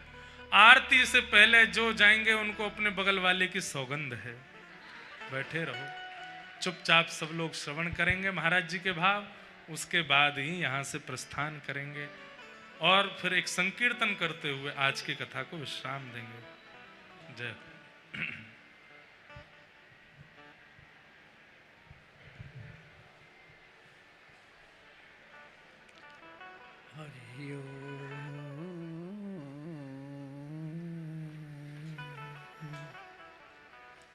आरती से पहले जो जाएंगे उनको अपने बगल वाले की सौगंध है, बैठे रहो, चुपचाप सब लोग श्रवण करेंगे महाराज जी के भाव, उसके बाद ही यहाँ से प्रस्थान करेंगे और फिर एक संकीर्तन करते हुए आज की कथा को विश्राम देंगे। जय हरि ओम।